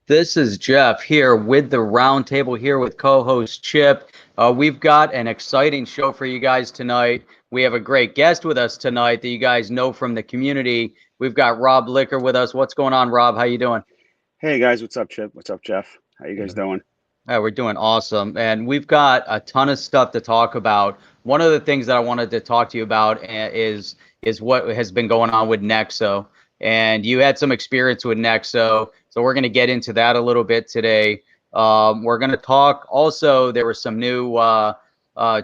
This is Jeff here with the Roundtable here with co-host Chip. We've got an exciting show for you guys tonight. We have a great guest with us tonight that you guys know from the community. We've got Rob Licker with us. What's going on, Rob? How you doing? Hey guys, what's up, Chip? What's up, Jeff? How you guys doing? We're doing awesome, and we've got a ton of stuff to talk about. One of the things that I wanted to talk to you about is what has been going on with Nexo, and you had some experience with Nexo, so we're going to get into that a little bit today. We're going to talk also. There were some new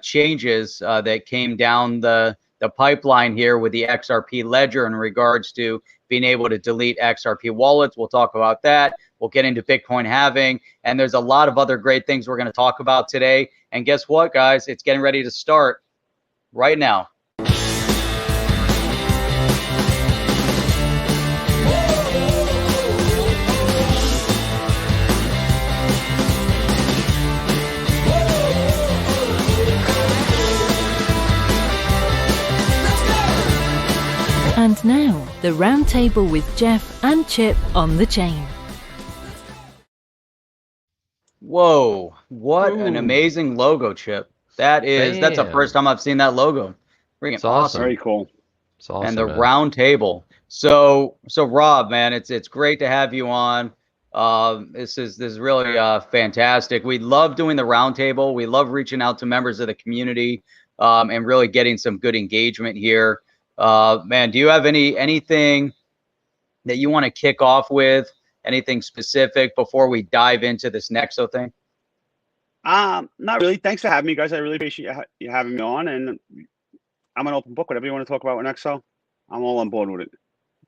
changes that came down the pipeline here with the XRP ledger in regards to being able to delete XRP wallets. We'll talk about that. We'll get into Bitcoin halving. And there's a lot of other great things we're going to talk about today. And guess what, guys? It's getting ready to start right now. And now, the Roundtable with Jeff and Chip on the chain. Whoa, what an amazing logo, Chip. That's the first time I've seen that logo. Freaking awesome. Very cool. It's awesome. And the Roundtable. So Rob, man, it's great to have you on. This is really fantastic. We love doing the Roundtable. We love reaching out to members of the community and really getting some good engagement here. Man, do you have anything that you want to kick off with? Anything specific before we dive into this Nexo thing? Not really. Thanks for having me, guys. I really appreciate you having me on, and I'm an open book. Whatever you want to talk about with Nexo, I'm all on board with it.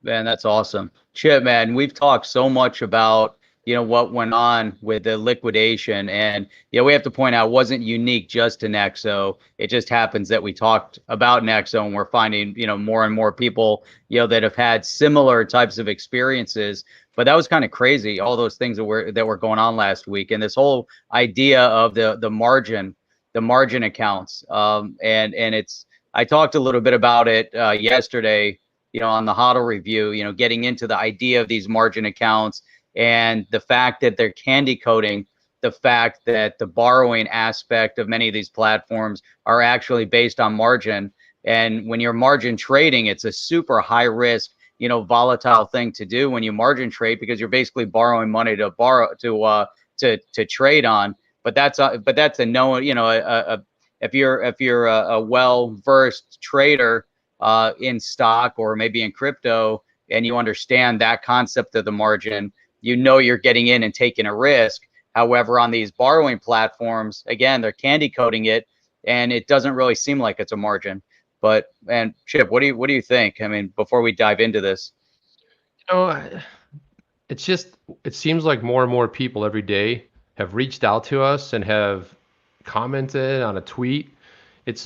Man, that's awesome. Chip, man, we've talked so much about, what went on with the liquidation. And, we have to point out it wasn't unique just to Nexo. It just happens that we talked about Nexo and we're finding, more and more people, that have had similar types of experiences. But that was kind of crazy, all those things that were going on last week. And this whole idea of the margin accounts. I talked a little bit about it yesterday, on the HODL review, getting into the idea of these margin accounts and the fact that they're candy coating the fact that the borrowing aspect of many of these platforms are actually based on margin. And when you're margin trading, it's a super high risk, volatile thing to do when you margin trade, because you're basically borrowing money to trade on. But that's a known, if you're a well-versed trader in stock or maybe in crypto, and you understand that concept of the margin, you're getting in and taking a risk. However, on these borrowing platforms, again, they're candy coating it, and it doesn't really seem like it's a margin. And Chip, what do you think? I mean, before we dive into this, it seems like more and more people every day have reached out to us and have commented on a tweet. It's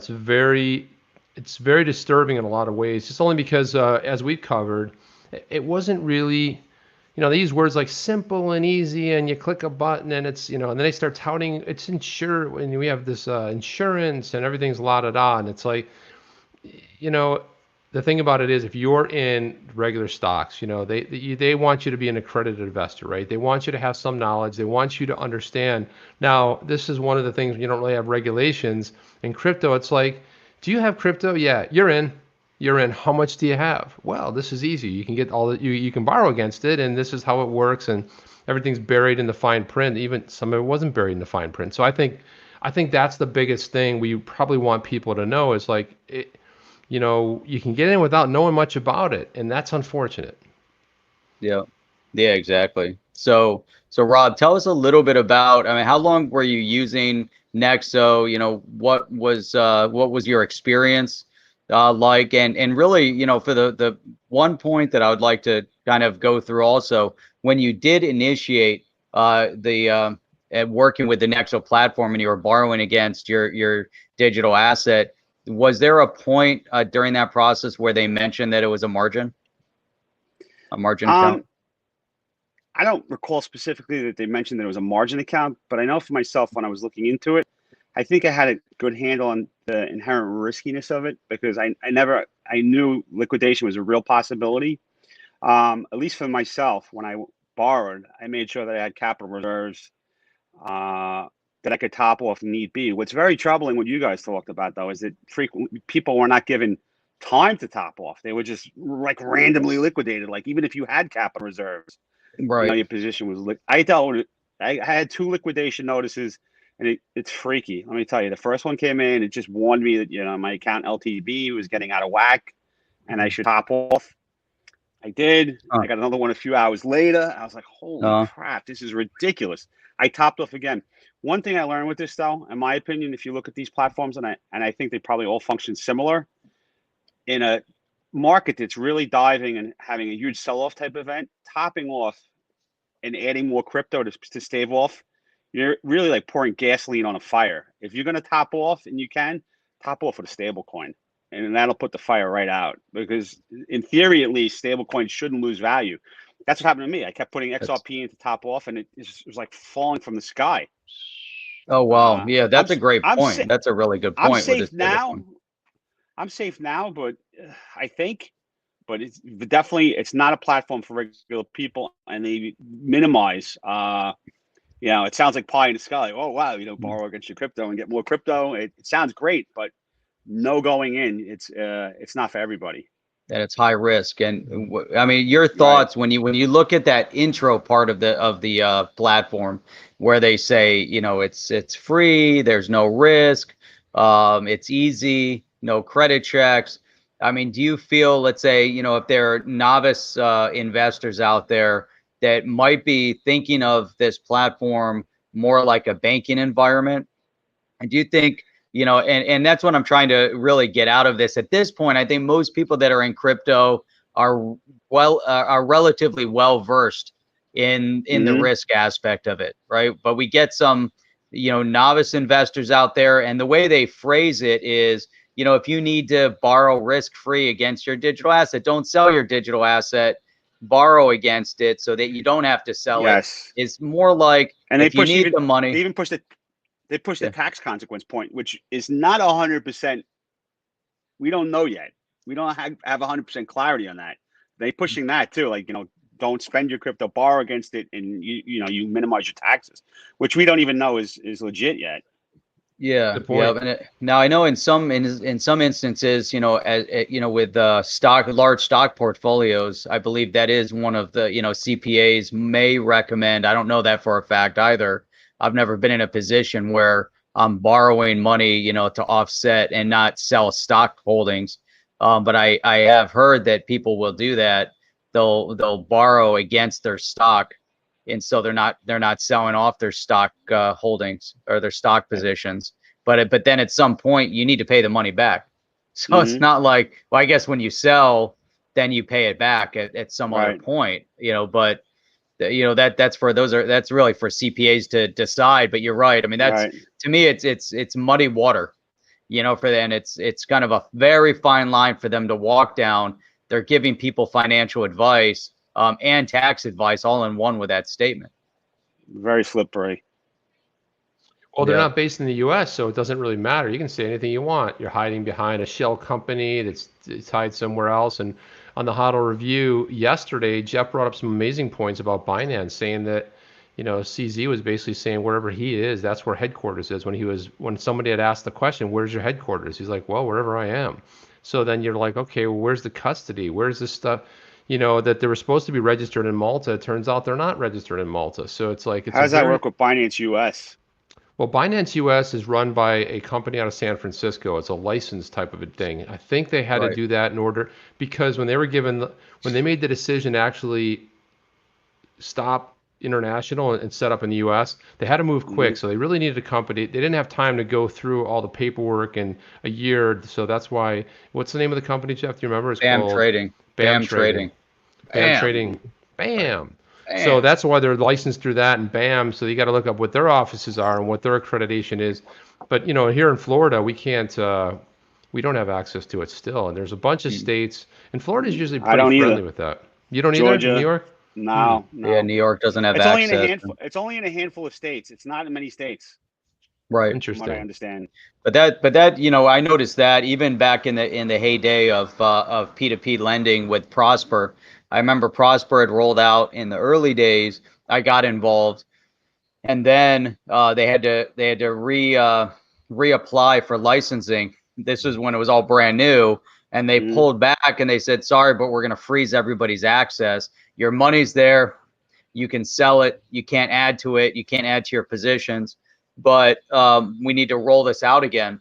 very disturbing in a lot of ways, just only because as we've covered, it wasn't really, they use words like simple and easy, and you click a button and it's, and then they start touting it's when we have this insurance and everything's la-da-da, and it's like, the thing about it is, if you're in regular stocks, they want you to be an accredited investor, right? They want you to have some knowledge. They want you to understand. Now, this is one of the things, you don't really have regulations. In crypto, it's like, do you have crypto? Yeah, you're in. You're in. How much do you have? Well, this is easy. You can get all that. You can borrow against it, and this is how it works. And everything's buried in the fine print. Even some of it wasn't buried in the fine print. So I think that's the biggest thing we probably want people to know is like, you can get in without knowing much about it, and that's unfortunate. Yeah, exactly. So Rob, tell us a little bit about, I mean, how long were you using Nexo? What was your experience like? And really, for the one point that I would like to kind of go through also, when you did initiate working with the Nexo platform and you were borrowing against your digital asset, was there a point during that process where they mentioned that it was a margin account? I don't recall specifically that they mentioned that it was a margin account, but I know for myself, when I was looking into it, I think I had a good handle on the inherent riskiness of it, because I knew liquidation was a real possibility. At least for myself, when I borrowed, I made sure that I had capital reserves that I could top off if need be. What's very troubling, what you guys talked about, though, is that frequently people were not given time to top off. They were just like randomly liquidated. Like even if you had capital reserves, Right. your position was. I dealt with it. I had 2 liquidation notices, and it's freaky. Let me tell you, the first one came in. It just warned me that my account LTV was getting out of whack, and I should top off. I did. I got another one a few hours later. I was like, holy crap, this is ridiculous. I topped off again. One thing I learned with this, though, in my opinion, if you look at these platforms, and I think they probably all function similar, in a market that's really diving and having a huge sell-off type event, topping off and adding more crypto to stave off, you're really like pouring gasoline on a fire. If you're going to top off, and you can, top off with a stable coin. And that'll put the fire right out, because in theory, at least, stable coins shouldn't lose value. That's what happened to me. I kept putting XRP into top off, and it was like falling from the sky. Oh, wow. Yeah, that's a great point. I'm That's a really good I'm point with safe this now. I'm safe now, but I think, but it's definitely, it's not a platform for regular people, and they minimize. It sounds like pie in the sky. Oh wow, borrow against your crypto and get more crypto. It sounds great, but no going in. It's not for everybody. And it's high risk. And I mean, your thoughts when you look at that intro part of the platform, where they say, it's free, there's no risk, it's easy, no credit checks. I mean, do you feel, let's say, if there are novice investors out there that might be thinking of this platform more like a banking environment, and do you think, and that's what I'm trying to really get out of this at this point? I think most people that are in crypto are relatively well versed in the risk aspect of it, right? But we get some, novice investors out there, and the way they phrase it is, if you need to borrow risk free against your digital asset, don't sell your digital asset, borrow against it so that you don't have to sell it. It's more like, and if you need the money, they even push the the tax consequence point, which is not 100%. We don't know yet. We don't have 100% clarity on that. They pushing that too, like, don't spend your crypto, borrow against it, and you minimize your taxes, which we don't even know is legit yet. Yeah, yeah. Now I know in some instances, with large stock portfolios, I believe that is one of the, CPAs may recommend. I don't know that for a fact either. I've never been in a position where I'm borrowing money, to offset and not sell stock holdings. But I have heard that people will do that. They'll borrow against their stock, and so they're not selling off their stock holdings or their stock positions. But then at some point you need to pay the money back. So it's not like, well, I guess when you sell, then you pay it back at some other point. But that's really for CPAs to decide. But you're right. I mean, to me, it's muddy water. For them, it's kind of a very fine line for them to walk down. They're giving people financial advice and tax advice all in one with that statement. Very slippery. Well, they're not based in the U.S., so it doesn't really matter. You can say anything you want. You're hiding behind a shell company that's tied somewhere else. And on the HODL review yesterday, Jeff brought up some amazing points about Binance, saying that, CZ was basically saying wherever he is, that's where headquarters is. When somebody had asked the question, where's your headquarters? He's like, well, wherever I am. So then you're like, okay, well, where's the custody? Where's this stuff? That they were supposed to be registered in Malta. It turns out they're not registered in Malta. So it's like, how does that work with Binance US? Well, Binance US is run by a company out of San Francisco. It's a license type of a thing. I think they had to do that in order, because when they made the decision to actually stop international and set up in the US, they had to move quick. So they really needed a company. They didn't have time to go through all the paperwork in a year. So that's why, what's the name of the company, Jeff? Do you remember? It's called Trading. BAM Trading. BAM Trading. BAM. So that's why they're licensed through that and BAM. So you got to look up what their offices are and what their accreditation is. But here in Florida, we can't. We don't have access to it still. And there's a bunch of states, and Florida's usually pretty friendly with that. You don't Georgia, either? New York? No. Yeah, New York doesn't have access. It's only in a handful of states. It's not in many states. Right. Interesting. From what I understand. But that I noticed that even back in the heyday of P2P lending with Prosper, I remember Prosper had rolled out in the early days. I got involved, and then they had to reapply for licensing. This is when it was all brand new, and they pulled back and they said, "Sorry, but we're going to freeze everybody's access. Your money's there. You can sell it. You can't add to it. You can't add to your positions, but we need to roll this out again."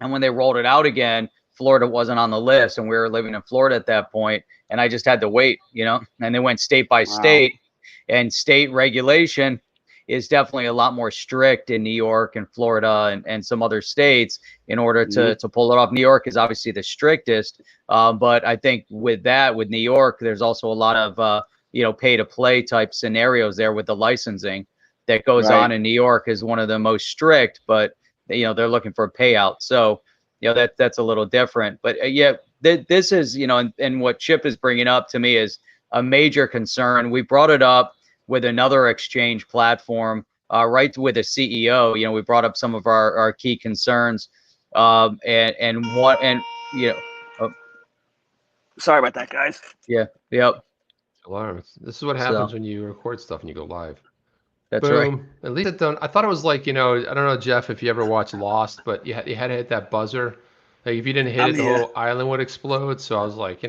And when they rolled it out again, Florida wasn't on the list, and we were living in Florida at that point, and I just had to wait, and they went state by state, and state regulation is definitely a lot more strict in New York and Florida and some other states in order to pull it off. New York is obviously the strictest, but I think with New York, there's also a lot of pay to play type scenarios there with the licensing that goes on in New York is one of the most strict, but they're looking for a payout. So, that's a little different, but this is, and what Chip is bringing up to me is a major concern. We brought it up with another exchange platform, right with a CEO. We brought up some of our key concerns, Sorry about that, guys. Yeah. Yep. Alarms. This is what happens when you record stuff and you go live. That's Boom. right. At least it done. I thought it was like, I don't know, Jeff, if you ever watched Lost, but you had to hit that buzzer. Like if you didn't hit it, the whole island would explode. So I was like,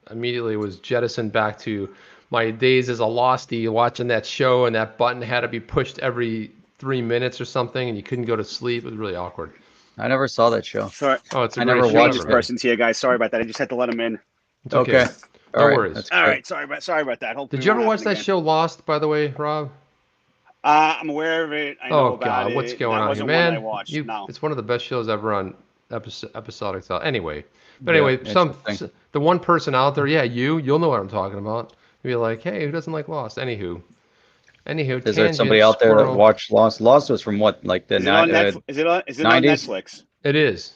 immediately was jettisoned back to my days as a Lostie, watching that show, and that button had to be pushed every 3 minutes or something, and you couldn't go to sleep. It was really awkward. I never saw that show. Sorry. Oh, it's a I great never show. watched This person's here, guys. Sorry about that. I just had to let him in. It's okay. No worries. All right. Sorry about that. Hopefully Did you ever watch that again. show Lost, by the way, Rob? I'm aware of it. I know about God, it. what's going that on wasn't here, man? One I watched. No. It's one of the best shows ever on episodic style. Anyway, the one person out there, you'll know what I'm talking about. You'll be like, hey, who doesn't like Lost? Anywho, is there somebody out there that watched Lost? Lost was from what, like the 90s? Is it on Netflix? It is.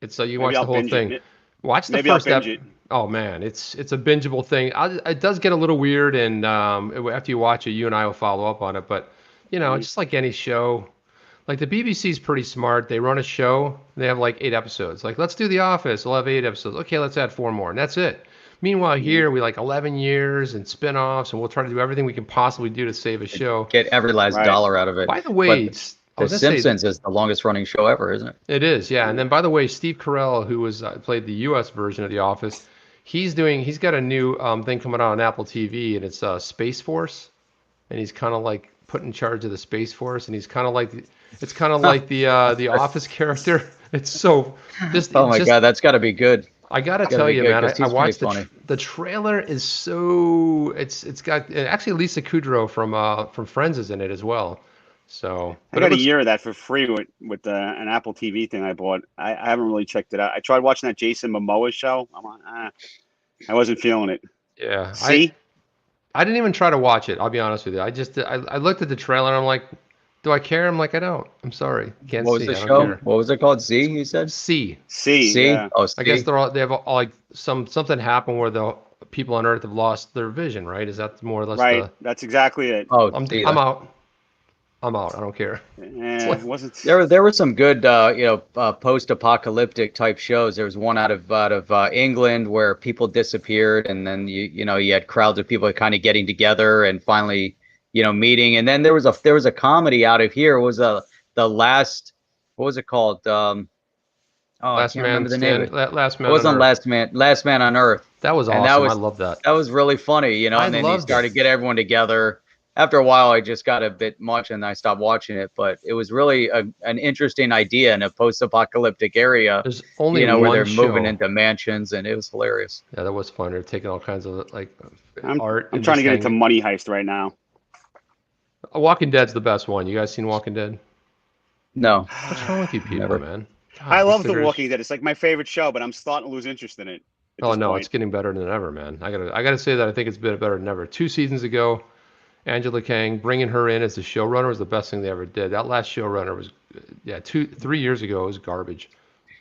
It's so you watch the whole thing. Watch the first episode. Oh man, it's a bingeable thing. It does get a little weird, and after you watch it, you and I will follow up on it. But just like any show, like the BBC's pretty smart. They run a show. They have like 8 episodes. Like, let's do The Office. We'll have 8 episodes. Okay, let's add 4 more, and that's it. Meanwhile, here we like 11 years and spin-offs, and we'll try to do everything we can possibly do to save a show. Get every last dollar out of it. By the way, The Simpsons is the longest running show ever, isn't it? It is, yeah. And then, by the way, Steve Carell, who was played the U.S. version of The Office, he's got a new thing coming out on Apple TV, and it's Space Force, and he's kind of like put in charge of the Space Force, and he's kind of like the Office character. It's so God, that's got to be good. I gotta tell you, man, I watched the trailer. Is so it's got actually Lisa Kudrow from Friends is in it as well. So I got a year of that for free with an Apple TV thing I bought. I haven't really checked it out. I tried watching that Jason Momoa show. I'm like, I wasn't feeling it. Yeah. See? I didn't even try to watch it. I'll be honest with you. I looked at the trailer and I'm like, do I care? I'm like, I don't. I'm sorry. Can't see. What was the show? What was it called? Z, you said? C. Yeah. Oh, C. I guess they have like something happened where the people on Earth have lost their vision, right? Is that more or less right? That's exactly it. Oh, I'm out. I'm out. I don't care. It wasn't. There were some good, post-apocalyptic type shows. There was one out of England where people disappeared, and then you had crowds of people kind of getting together and finally, meeting. And then there was a comedy out of here. It was the last. What was it called? Last I can't remember the name. Last Man. It wasn't Last Man on Earth. That was awesome. I love that. That was really funny, and then he started to get everyone together. After a while, I just got a bit much and I stopped watching it. But it was really an interesting idea in a post-apocalyptic area. There's only where they're moving into mansions, and it was hilarious. Yeah, that was fun. They're taking all kinds of art. I'm trying to get into Money Heist right now. Walking Dead's the best one. You guys seen Walking Dead? No. What's wrong with you people, man? God, I love The Walking Dead. It's like my favorite show, but I'm starting to lose interest in it. Oh no, it's getting better than ever, man. I gotta say that I think it's been better than ever. 2 seasons ago, Angela Kang, bringing her in as the showrunner was the best thing they ever did. That last showrunner was, 3 years ago, it was garbage.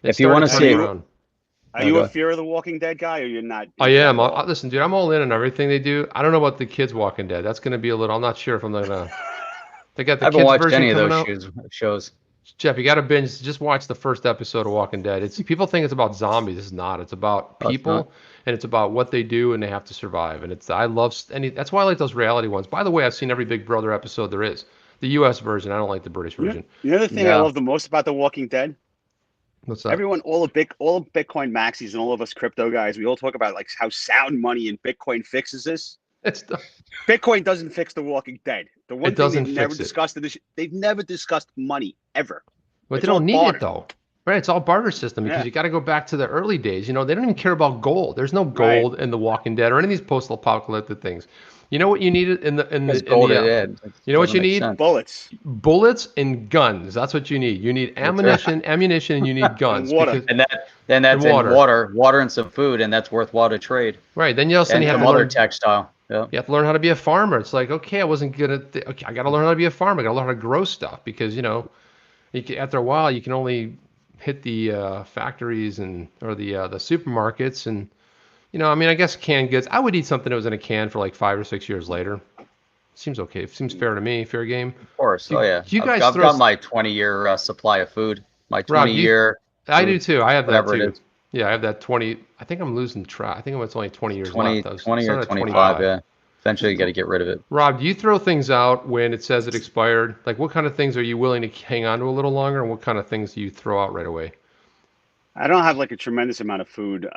If you want to see, are you a Fear of the Walking Dead guy, or you're not? I am. Listen, dude, I'm all in on everything they do. I don't know about the kids Walking Dead. That's going to be a little. I'm not sure if I'm gonna. They got the kids version coming out. I haven't watched any of those shows. Jeff, you got to binge. Just watch the first episode of Walking Dead. It's people think it's about zombies. It's not. It's about Oh, it's not. people, and it's about what they do, and they have to survive. And it's I love any. That's why I like those reality ones. By the way, I've seen every Big Brother episode there is. The U.S. version. I don't like the British version. You know the thing I Yeah. love the most about The Walking Dead? What's that? Everyone, all of Bitcoin maxis and all of us crypto guys, we all talk about like how sound money and Bitcoin fixes this. It's Bitcoin doesn't fix The Walking Dead. The one thing doesn't they've never fix it. discussed they've never discussed money ever. But It's they don't all need barter. it though. Right, it's all barter system because Yeah. you got to go back to the early days. You know, they don't even care about gold. There's no Right. gold in The Walking Dead or any of these post-apocalyptic things. You know what you need in the It's gold the, ahead. you know what Doesn't you make need? sense. Bullets bullets and guns. That's what you need. You need right. ammunition, and you need guns. water. because- And that's And in water and some food, and that's worth water trade. right. Then you also And you have some to other learn. textile. Yeah. You have to learn how to be a farmer. It's like, okay, I wasn't good at. Okay, I got to learn how to be a farmer. I got to learn how to grow stuff because after a while you can only hit the factories or the supermarkets and I mean I guess canned goods. I would eat something that was in a can for like 5 or 6 years later. Seems okay. Seems fair to me. Fair game. Of course. Do- Oh yeah. do you guys I've throw got my 20-year supply of food. My Rob, 20-year. I do too. I have that whatever it too. is. Yeah, I have that 20. I think I'm losing track. I think it's only 20 years 20, left. I was 20 or starting at 25. Yeah. Eventually, you got to get rid of it. Rob, do you throw things out when it says it expired? Like, what kind of things are you willing to hang on to a little longer, and what kind of things do you throw out right away? I don't have like a tremendous amount of food.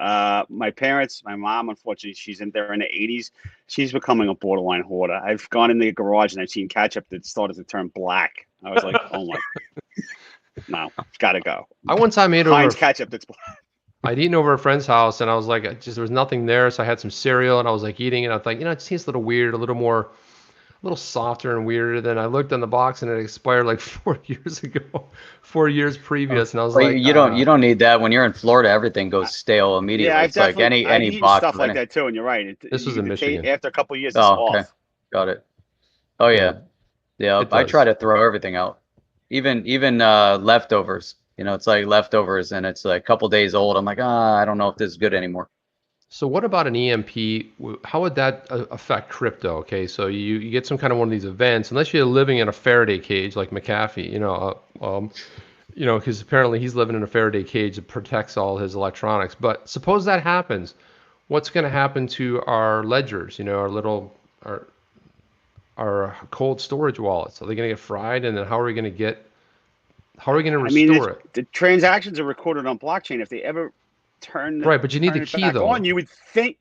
My parents, my mom, unfortunately, she's in there in the 80s. She's becoming a borderline hoarder. I've gone in the garage and I've seen ketchup that started to turn black. I was like, oh my, no, it's got to go. I one time ate Heinz over. ketchup that's black. I'd eaten over a friend's house, and I was like, there was nothing there, so I had some cereal, and I was like eating it. I thought, it just tastes a little weird, a little softer and weirder. Then I looked on the box, and it expired like 4 years ago, 4 years previous, and I was Well, like, you don't need that when you're in Florida. Everything goes stale immediately. Yeah, I've it's like definitely I've any eaten box stuff of like any- that too, and you're right. This was in Michigan. After a couple of years, it's Oh, okay. off. Got it. Oh yeah. Yeah. It I does. try to throw everything out, even leftovers. It's like leftovers, and it's like a couple days old. I'm like, I don't know if this is good anymore. So what about an EMP? How would that affect crypto? Okay, so you get some kind of one of these events, unless you're living in a Faraday cage like McAfee, because apparently he's living in a Faraday cage that protects all his electronics. But suppose that happens, what's going to happen to our ledgers? Our cold storage wallets? Are they going to get fried? And then how are we going to restore it? The transactions are recorded on blockchain. If they ever turn Right, but you need turn the it key back though. on, you would think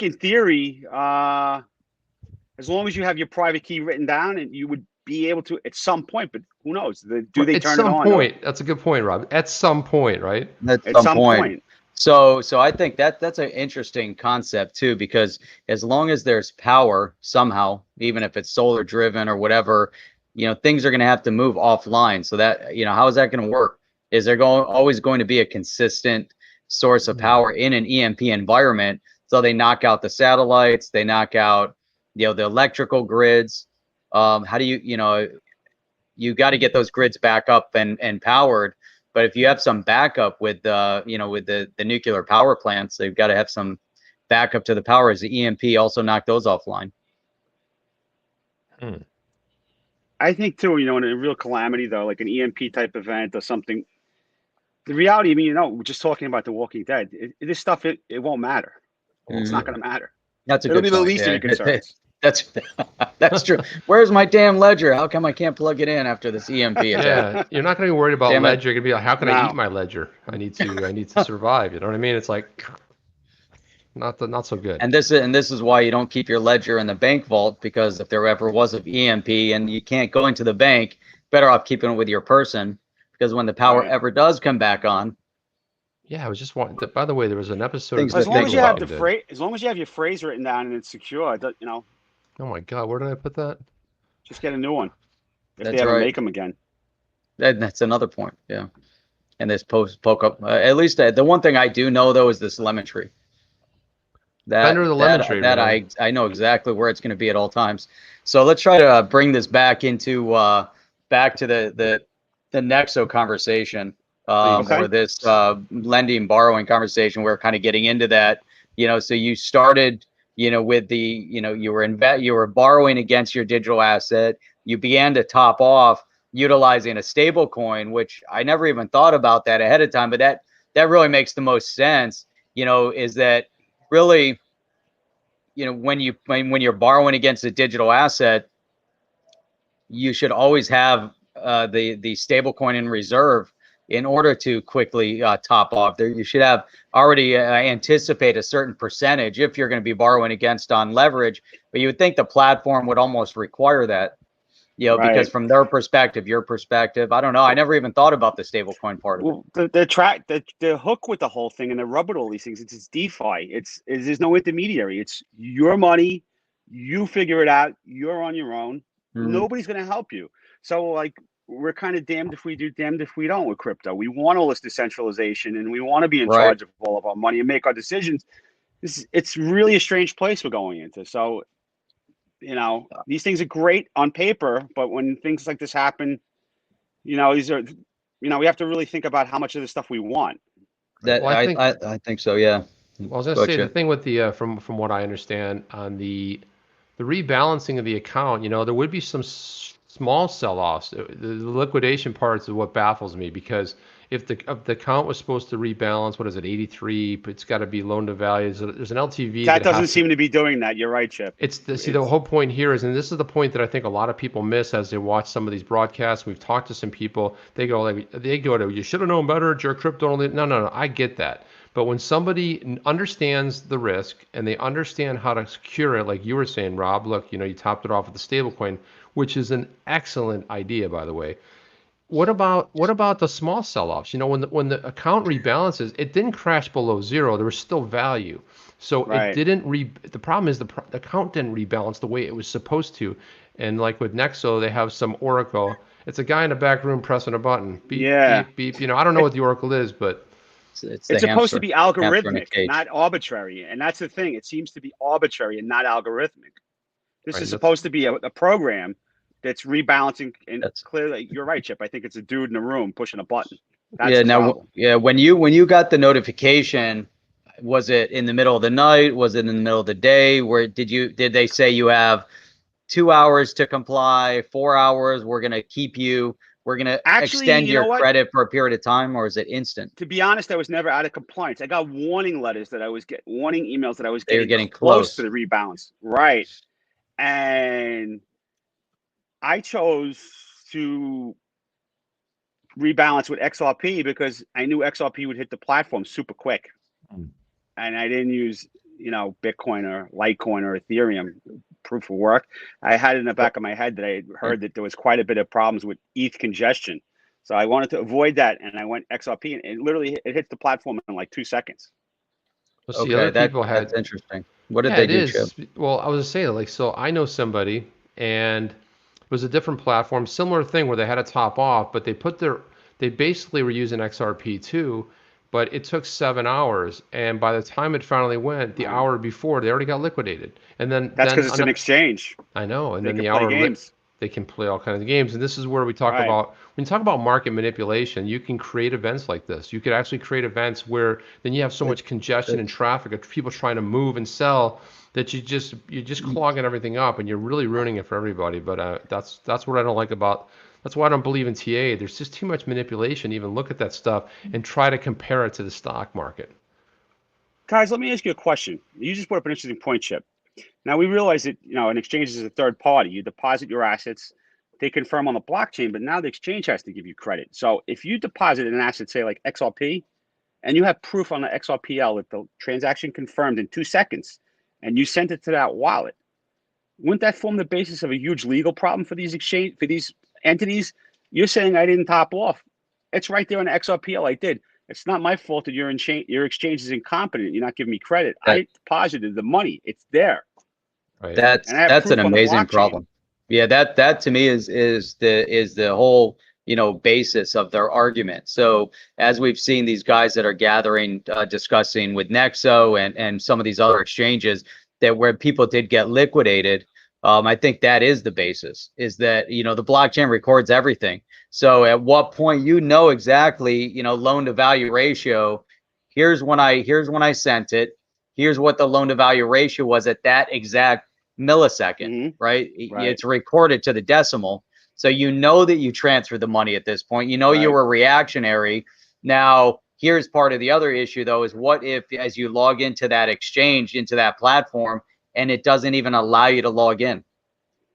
in theory, as long as you have your private key written down, and you would be able to at some point. But who knows? Do they At turn it some on? point, that's a good point, Rob. At some point, right? At some point. So I think that's an interesting concept too, because as long as there's power somehow, even if it's solar driven or whatever, things are going to have to move offline. So that, how is that going to work? Is there always going to be a consistent source of power in an EMP environment? So they knock out the satellites, they knock out, the electrical grids. How do you got to get those grids back up and powered. But if you have some backup with the nuclear power plants, they've got to have some backup to the power. As the EMP also knock those offline. I think too, in a real calamity though, like an EMP type event or something, the reality, we're just talking about The Walking Dead. This stuff, it won't matter. It's not going to matter. That's a It'll good be the point. least of your concerns. That's true. Where's my damn ledger? How come I can't plug it in after this EMP attack? Yeah, you're not going to be worried about Damn it. ledger. You're going to be like, how can I No. eat my ledger? I need to survive. You know what I mean? It's like not so good. And this is why you don't keep your ledger in the bank vault, because if there ever was an EMP and you can't go into the bank, better off keeping it with your person, because when the power Right. ever does come back on, Yeah, I was just wanting. By the way, there was an episode. Things of As that long think as you have about the phrase, as long as you have your phrase written down and it's secure, Oh my God, where did I put that? just get a new one. If That's they ever right. make them again. that's another point. Yeah. And this poke up. At least the one thing I do know though is this lemon tree. Under the lemon tree, that man. I know exactly where it's going to be at all times. So let's try to bring this back into back to the Nexo conversation, Okay. or this lending borrowing conversation. We're kind of getting into that. So you started, with the, you were borrowing against your digital asset. You began to top off. utilizing a stable coin, which I never even thought about that ahead of time, but that really makes the most sense, is that really, when you're borrowing against a digital asset, you should always have the stable coin in reserve in order to quickly top off. There, you should have already anticipate a certain percentage if you're going to be borrowing against on leverage. But you would think the platform would almost require that, because from their perspective, your perspective, I don't know. I never even thought about the stable coin part of it. The hook with the whole thing and the rub with all these things, it's DeFi. There's no intermediary. It's your money. You figure it out. You're on your own. Nobody's going to help you. So like, we're kind of damned if we do, damned if we don't with crypto. We want all this decentralization and we want to be in charge of all of our money and make our decisions. It's really a strange place we're going into. So, these things are great on paper, but when things like this happen, these are, we have to really think about how much of this stuff we want. That I think so. Yeah. Well, I was going to say the thing with the from what I understand on the rebalancing of the account, there would be some small sell-offs. The liquidation parts is what baffles me, because if the account was supposed to rebalance, what is it, 83? But it's got to be loan to value. So there's an LTV that doesn't seem to be doing that. You're right, Chip. The whole point here is, and this is the point that I think a lot of people miss as they watch some of these broadcasts. We've talked to some people. They go to, you should have known better. Your crypto only. No. I get that. But when somebody understands the risk and they understand how to secure it, like you were saying, Rob, look, you topped it off with the stablecoin, which is an excellent idea, by the way. What about the small sell-offs? When the account rebalances, it didn't crash below zero. There was still value. So it didn't the problem is the account didn't rebalance the way it was supposed to. And like with Nexo, they have some oracle. It's a guy in the back room pressing a button. Beep, beep, beep. I don't know what the oracle is, but it's supposed to be algorithmic, not arbitrary. And that's the thing. It seems to be arbitrary and not algorithmic. This is supposed to be a program that's rebalancing, and clearly, you're right, Chip. I think it's a dude in a room pushing a button. That's when you got the notification, was it in the middle of the night? Was it in the middle of the day? Where did they say you have 2 hours to comply, 4 hours? We're going to extend your credit for a period of time, or is it instant? To be honest, I was never out of compliance. I got warning letters that I was warning emails that I was getting close to the rebalance. Right. And I chose to rebalance with XRP because I knew XRP would hit the platform super quick. And I didn't use, Bitcoin or Litecoin or Ethereum proof of work. I had it in the back of my head that I heard that there was quite a bit of problems with ETH congestion. So I wanted to avoid that, and I went XRP, and it hit the platform in like 2 seconds. Well, see, other people that's interesting. What did they do, Chip? Well, I was saying, so I know somebody, and it was a different platform, similar thing where they had to top off, but they basically were using XRP too, but it took 7 hours, and by the time it finally went, the hour before, they already got liquidated. And then that's because it's an exchange. I know, and then the hour games. They can play all kinds of games, and this is where we talk about, when you talk about market manipulation, you can create events like this. You could actually create events where then you have so much congestion and traffic of people trying to move and sell that you're just clogging everything up, and you're really ruining it for everybody. But that's what I don't like about. That's why I don't believe in TA. There's just too much manipulation. Even look at that stuff and try to compare it to the stock market. Guys, let me ask you a question. You just brought up an interesting point, Chip. Now, we realize that, an exchange is a third party. You deposit your assets, they confirm on the blockchain, but now the exchange has to give you credit. So if you deposit an asset, say like XRP, and you have proof on the XRPL that the transaction confirmed in 2 seconds, and you sent it to that wallet, wouldn't that form the basis of a huge legal problem for these entities? You're saying I didn't top off. It's right there on the XRPL. I did. It's not my fault that your exchange is incompetent. You're not giving me credit. I deposited the money. It's there. Right. That's an amazing problem. Yeah, that to me is the whole basis of their argument. So as we've seen these guys that are gathering, discussing with Nexo and some of these other exchanges that where people did get liquidated, I think that is the basis, is that the blockchain records everything. So at what point exactly loan to value ratio, here's when I sent it, here's what the loan to value ratio was at that exact millisecond, right? It's recorded to the decimal. So you know that you transferred the money at this point. You know you were reactionary. Now, here's part of the other issue, though, is what if as you log into that exchange, into that platform, and it doesn't even allow you to log in?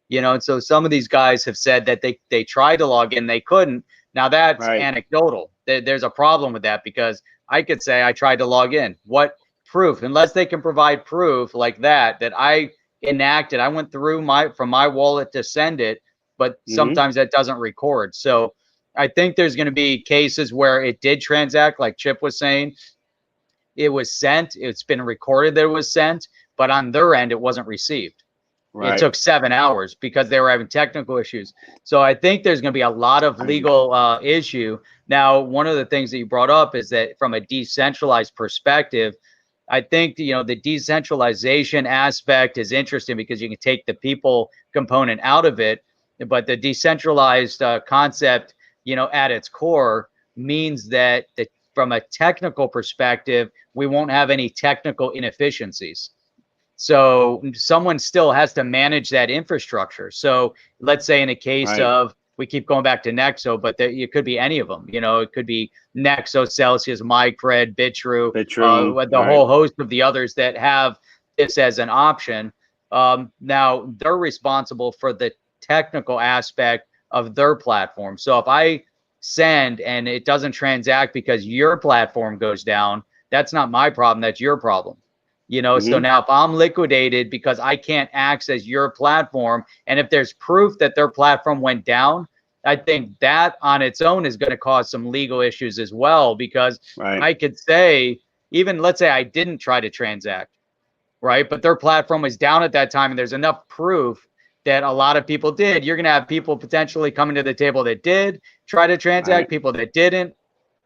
You know, and so some of these guys have said that they tried to log in, they couldn't. Now that's anecdotal. There's a problem with that, because I could say I tried to log in. What proof? Unless they can provide proof like that I enacted, I went through from my wallet to send it, but sometimes that doesn't record. So I think there's going to be cases where it did transact, like Chip was saying. It was sent, it's been recorded that it was sent, but on their end it wasn't received. It took 7 hours because they were having technical issues. So I think there's going to be a lot of legal issue. Now, one of the things that you brought up is that from a decentralized perspective, I think, you know, the decentralization aspect is interesting because you can take the people component out of it, but the decentralized concept, you know, at its core means that from a technical perspective, we won't have any technical inefficiencies. So someone still has to manage that infrastructure. So let's say in a case of, we keep going back to Nexo, but it could be any of them. You know, it could be Nexo, Celsius, MyCred, Bitrue, the whole host of the others that have this as an option. Now they're responsible for the technical aspect of their platform. So if I send and it doesn't transact because your platform goes down, that's not my problem. That's your problem. You know, so now if I'm liquidated because I can't access your platform, and if there's proof that their platform went down, I think that on its own is going to cause some legal issues as well, because I could say, even let's say I didn't try to transact, right? But their platform was down at that time, and there's enough proof that a lot of people did. You're going to have people potentially coming to the table that did try to transact, people that didn't.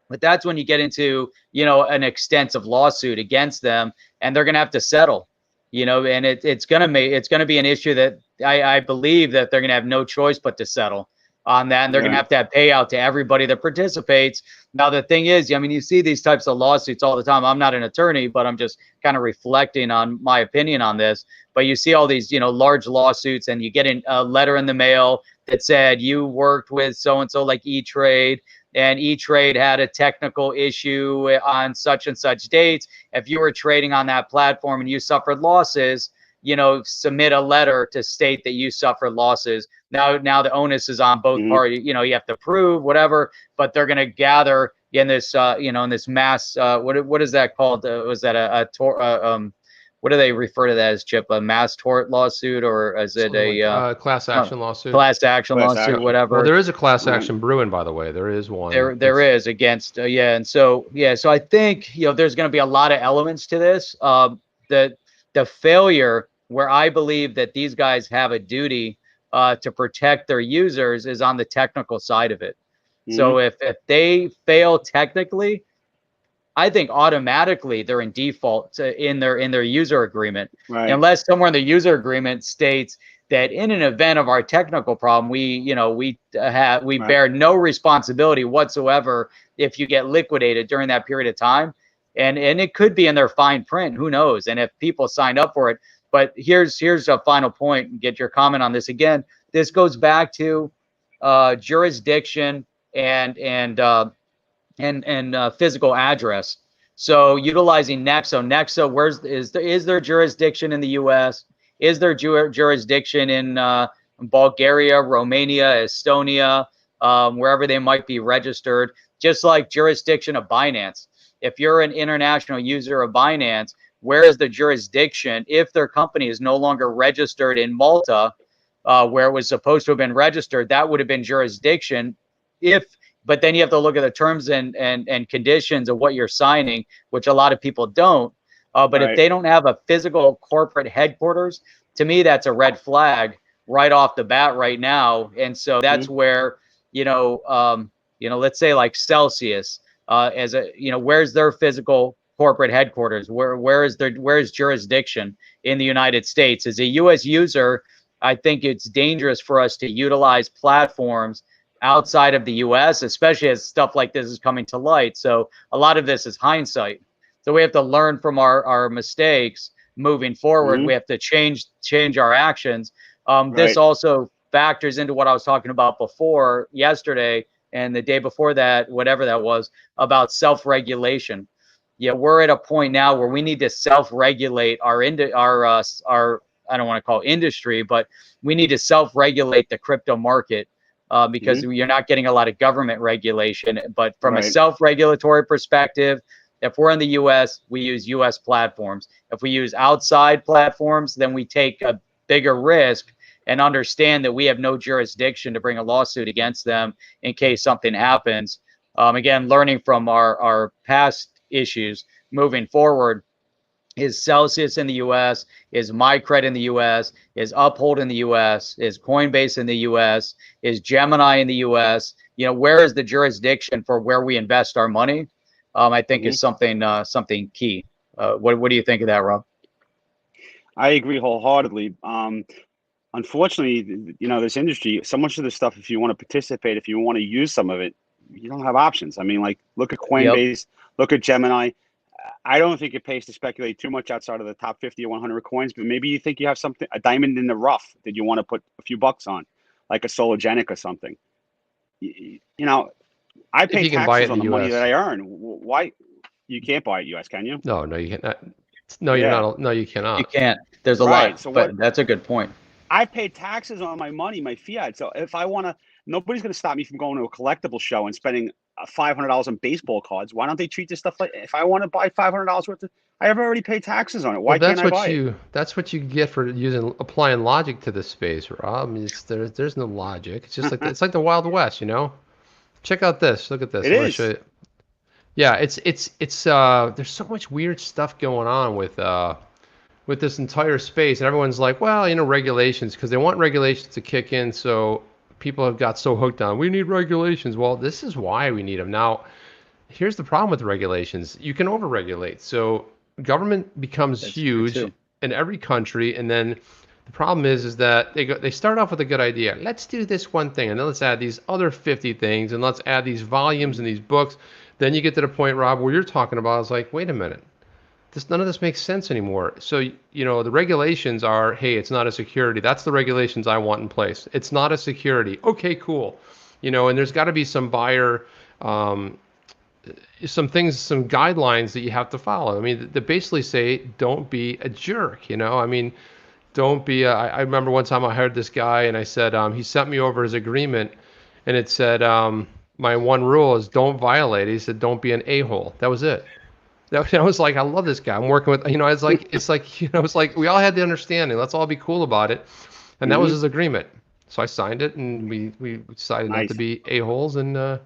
But that's when you get into, you know, an extensive lawsuit against them, and they're going to have to settle, you know, and it's going to be an issue that I believe that they're going to have no choice but to settle on that. And they're going to have payout to everybody that participates. Now, the thing is, I mean, you see these types of lawsuits all the time. I'm not an attorney, but I'm just kind of reflecting on my opinion on this. But you see all these, you know, large lawsuits, and you get a letter in the mail that said you worked with so-and-so, like E-Trade, and E-Trade had a technical issue on such and such dates. If you were trading on that platform and you suffered losses, you know, submit a letter to state that you suffered losses. Now the onus is on both parties. You know, you have to prove whatever, but they're going to gather in this, you know, in this mass. What is that called? Was that what do they refer to that as, Chip? A mass tort lawsuit, or is it a class action lawsuit? Class action lawsuit, whatever. Well, there is a class action brewing, by the way. There is one. There is against and so so I think, you know, there's going to be a lot of elements to this. The failure where I believe that these guys have a duty to protect their users is on the technical side of it. So if they fail technically, I think automatically they're in default in their user agreement, unless somewhere in the user agreement states that in an event of our technical problem, we bear no responsibility whatsoever if you get liquidated during that period of time. And it could be in their fine print, who knows? And if people signed up for it. But here's a final point, get your comment on this again. This goes back to jurisdiction and physical address. So utilizing Nexo, is there jurisdiction in the U.S.? Is there jurisdiction in Bulgaria, Romania, Estonia, wherever they might be registered? Just like jurisdiction of Binance. If you're an international user of Binance, where is the jurisdiction if their company is no longer registered in Malta, where it was supposed to have been registered? That would have been jurisdiction but then you have to look at the terms and conditions of what you're signing, which a lot of people don't. But if they don't have a physical corporate headquarters, to me, that's a red flag right off the bat right now. And so that's where, let's say like Celsius, where's their physical corporate headquarters? Where is jurisdiction in the United States? As a U.S. user, I think it's dangerous for us to utilize platforms outside of the U.S., especially as stuff like this is coming to light. So a lot of this is hindsight. So we have to learn from our mistakes moving forward. We have to change our actions. This also factors into what I was talking about before yesterday and the day before that, whatever that was, about self-regulation. Yeah, we're at a point now where we need to self-regulate our I don't want to call it industry, but we need to self-regulate the crypto market because you're not getting a lot of government regulation. But from a self-regulatory perspective, if we're in the U.S., we use U.S. platforms. If we use outside platforms, then we take a bigger risk and understand that we have no jurisdiction to bring a lawsuit against them in case something happens. Again, learning from our past issues moving forward, is Celsius in the U.S., is MyCred in the U.S., is Uphold in the U.S., is Coinbase in the U.S., is Gemini in the U.S. You know, where is the jurisdiction for where we invest our money? I think is something key. What do you think of that, Rob? I agree wholeheartedly. Unfortunately, you know, this industry, so much of this stuff, if you want to participate, if you want to use some of it, you don't have options. I mean, like, look at Coinbase, look at Gemini. I don't think it pays to speculate too much outside of the top 50 or 100 coins, but maybe you think you have something, a diamond in the rough that you want to put a few bucks on, like a Sologenic or something. You know, I pay taxes on the money that I earn. Why? You can't buy it US, can you? No, you can't. No, you're not. No, you cannot. You can't. There's a lot. So but that's a good point. I pay taxes on my money, my fiat. So if I want to, nobody's going to stop me from going to a collectible show and spending $500 on baseball cards. Why don't they treat this stuff like, if I want to buy $500 worth of, I have already paid taxes on it. Why can't I buy it? That's what you get for applying logic to this space, Rob. I mean, there's no logic. It's just like it's like the Wild West, you know. Check out this. Look at this. It is. Yeah, it's there's so much weird stuff going on with this entire space, and everyone's like, well, you know, regulations, because they want regulations to kick in, so people have got so hooked on, we need regulations. Well, this is why we need them. Now, here's the problem with regulations. You can overregulate. So government becomes huge in every country, and then the problem is that they start off with a good idea. Let's do this one thing, and then let's add these other 50 things, and let's add these volumes and these books. Then you get to the point, Rob, where you're talking about, it's like, wait a minute. None of this makes sense anymore. So, you know, the regulations are, hey, it's not a security. That's the regulations I want in place. It's not a security. Okay, cool. You know, and there's got to be some buyer, some things, some guidelines that you have to follow. I mean, they basically say, don't be a jerk, you know? I mean, don't be I remember one time I hired this guy and I said, he sent me over his agreement and it said, my one rule is don't violate. He said, don't be an a-hole. That was it. I was like, I love this guy. I'm working with, you know, it's like, you know, it's like we all had the understanding. Let's all be cool about it. And that was his agreement. So I signed it and we decided not to be a-holes and it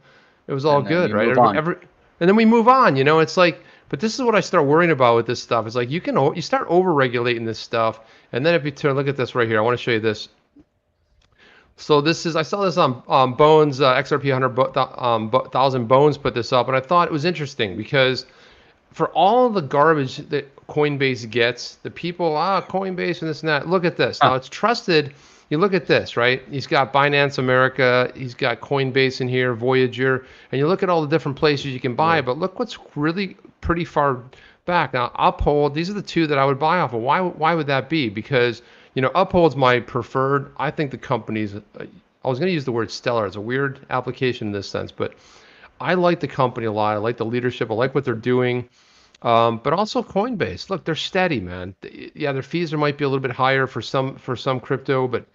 was all good, right? And then we move on, you know, it's like, but this is what I start worrying about with this stuff. It's like you start over-regulating this stuff. And then if you look at this right here, I want to show you this. So I saw this on Bones, XRP 100,000 Bones put this up. And I thought it was interesting because for all the garbage that Coinbase gets, the people, Coinbase and this and that, look at this. Now it's trusted. You look at this, right? He's got Binance America. He's got Coinbase in here, Voyager. And you look at all the different places you can buy. But look what's really pretty far back. Now, Uphold, these are the two that I would buy off of. Why would that be? Because, you know, Uphold's my preferred. I think the company's, I was going to use the word stellar. It's a weird application in this sense. But I like the company a lot. I like the leadership. I like what they're doing. But also Coinbase. Look, they're steady, man. Yeah, their fees might be a little bit higher for some crypto, but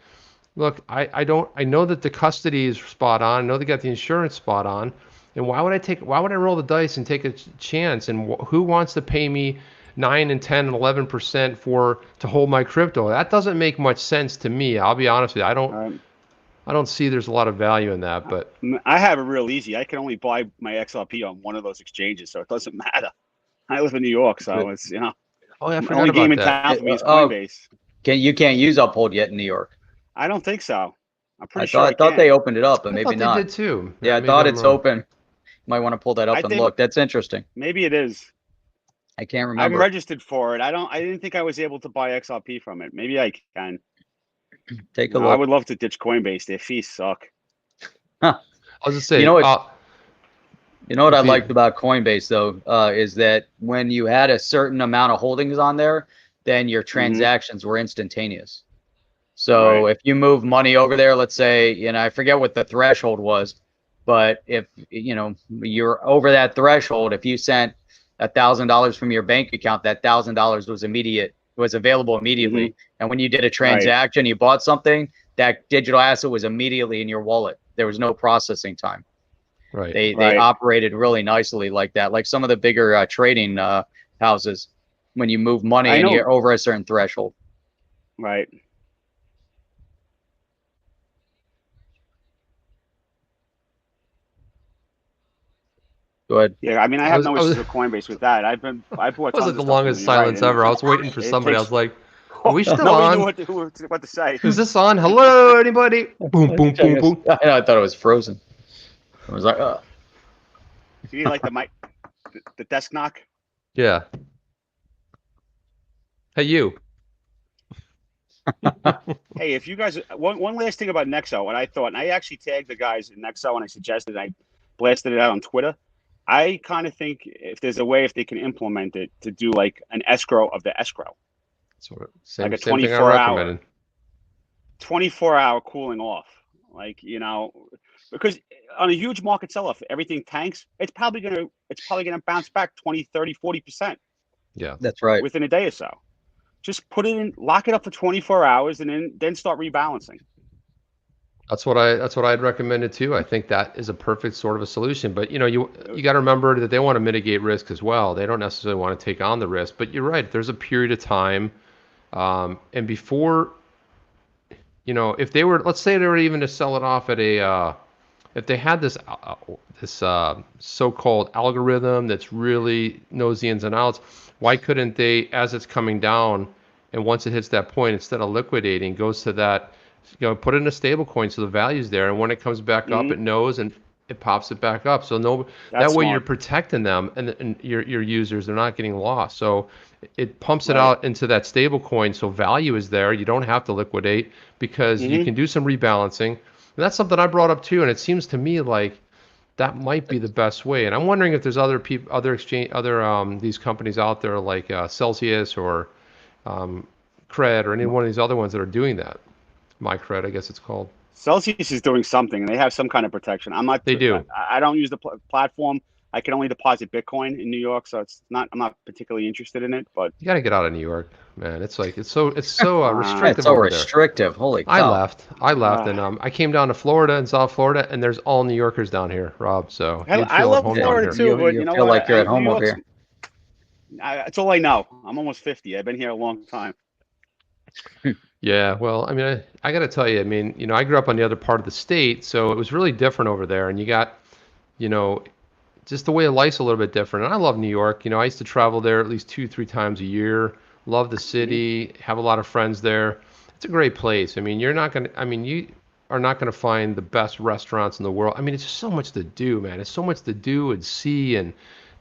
look, I know that the custody is spot on. I know they got the insurance spot on. And why would I roll the dice and take a chance? And who wants to pay me 9 and 10 and 11% to hold my crypto? That doesn't make much sense to me. I'll be honest with you. I don't see there's a lot of value in that, but I have it real easy. I can only buy my XRP on one of those exchanges, so it doesn't matter. I live in New York, so it's, you know. Oh, yeah, I the forgot only game in about town for me is Coinbase. You can't use Uphold yet in New York. I don't think so. I'm pretty sure I thought they opened it up, but maybe not. They did too. Yeah, I thought it's open. Might want to pull that up and look. That's interesting. Maybe it is. I can't remember. I'm registered for it. I didn't think I was able to buy XRP from it. Maybe I can. Take a look. I would love to ditch Coinbase. Their fees suck. Huh. I'll just say, you know what I liked about Coinbase though, is that when you had a certain amount of holdings on there, then your transactions were instantaneous. So Right. if you move money over there, let's say, I forget what the threshold was, but if, you're over that threshold, if you sent $1,000 from your bank account, that $1,000 was available immediately. Mhm. And when you did a Right. transaction, you bought something, that digital asset was immediately in your wallet. There was no processing time. Right. They Right. operated really nicely like that, like some of the bigger trading houses. When you move money I and know. you're over a certain threshold. Right. Go ahead. Yeah, I mean, I I have was, no I was, issues with Coinbase with that. I bought that was tons like of the stuff from them. longest You're right, silence and ever. I was waiting for it somebody. I takes. was like, are we still Nobody knew on? what to say. Is this on? Hello, anybody? Boom, boom, boom, boom. I thought it was frozen. I was like, You need like the mic, the desk knock. Yeah. Hey, you. Hey, if you guys, one last thing about Nexo, what I thought, and I actually tagged the guys in Nexo and I suggested, I blasted it out on Twitter. I kind of think if there's a way, if they can implement it to do like an escrow of the escrow, Same like a thing I 24-hour recommended. 24-hour cooling off, like, because on a huge market sell-off, everything tanks, it's probably gonna bounce back 20, 30, 40% Yeah. that's right. within a day or so. Just put it in, lock it up for 24 hours, and then start rebalancing. That's what I'd recommended too. I think that is a perfect sort of a solution. But you got to remember that they want to mitigate risk as well. They don't necessarily want to take on the risk. But you're right. There's a period of time, and before, if they were, let's say they were even to sell it off at if they had this so-called algorithm that's really knows the ins and outs, why couldn't they, as it's coming down, and once it hits that point, instead of liquidating, goes to that, put it in a stable coin so the value's there, and when it comes back up, it knows and it pops it back up. So that way you're protecting them and your users, they're not getting lost. So it pumps it out into that stable coin, so value is there. You don't have to liquidate because you can do some rebalancing. And that's something I brought up too, and it seems to me like that might be the best way. And I'm wondering if there's other people, these companies out there like Celsius or Cred or any one of these other ones that are doing that. MyCred, I guess it's called. Celsius is doing something, and they have some kind of protection. They do. I don't use the platform. I can only deposit Bitcoin in New York, so I'm not particularly interested in it. But you got to get out of New York, man. It's like it's so restrictive. It's so over restrictive. There. Holy cow! I left, and I came down to Florida and South Florida, and there's all New Yorkers down here, Rob. So I love Florida too, but you know feel what? like you're at home over here. That's all I know. I'm almost 50. I've been here a long time. Yeah, well, I mean, I got to tell you, I mean, I grew up on the other part of the state, so it was really different over there, and you got, just the way of life's a little bit different. And I love New York. I used to travel there at least 2-3 times a year. Love the city. Have a lot of friends there. It's a great place. I mean, you are not going to find the best restaurants in the world. I mean, it's just so much to do, man. It's so much to do and see, and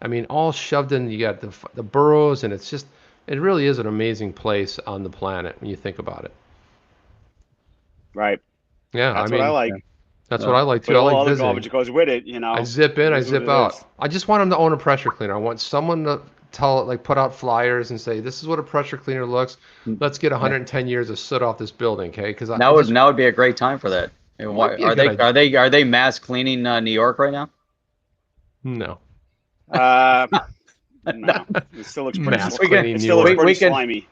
I mean, all shoved in. You got the boroughs, and it really is an amazing place on the planet when you think about it. Right. Yeah, that's what I like. That's what I like too. But I like all the visiting. garbage goes with it, I zip in, I zip out. I just want them to own a pressure cleaner. I want someone to put out flyers and say, "This is what a pressure cleaner looks. Let's get 110 years of soot off this building." Okay, because now would be a great time for that. Are they mass cleaning New York right now? No. No. It still looks pretty slimy.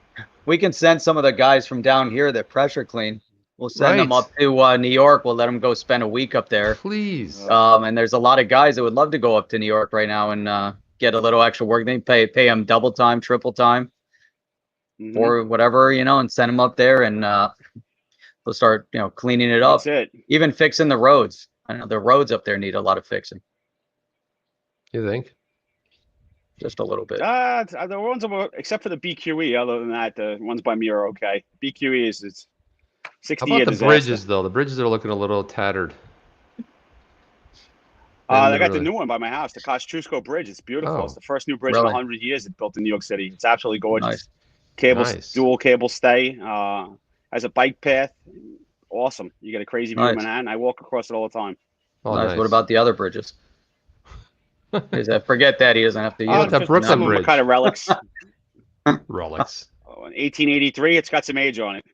We can send some of the guys from down here that pressure clean. We'll send them up to New York. We'll let them go spend a week up there. Please. And there's a lot of guys that would love to go up to New York right now and get a little extra work. They pay them double time, triple time, or whatever, and send them up there and they'll start, cleaning it up. That's it. Even fixing the roads. I know the roads up there need a lot of fixing. You think? Just a little bit. The ones except for the BQE. Other than that, the ones by me are okay. BQE is 60 years. How about the bridges though? The bridges are looking a little tattered. They got the new one by my house, the Kosciuszko Bridge. It's beautiful. It's the first new bridge in 100 years it's built in New York City. It's absolutely gorgeous. Nice. Dual cable stay. Has a bike path. Awesome. You get a crazy view of Manhattan. I walk across it all the time. Oh, nice. What about the other bridges? Forget that he doesn't have to use that Brooklyn Bridge. Kind of relics. Relics. In 1883, it's got some age on it.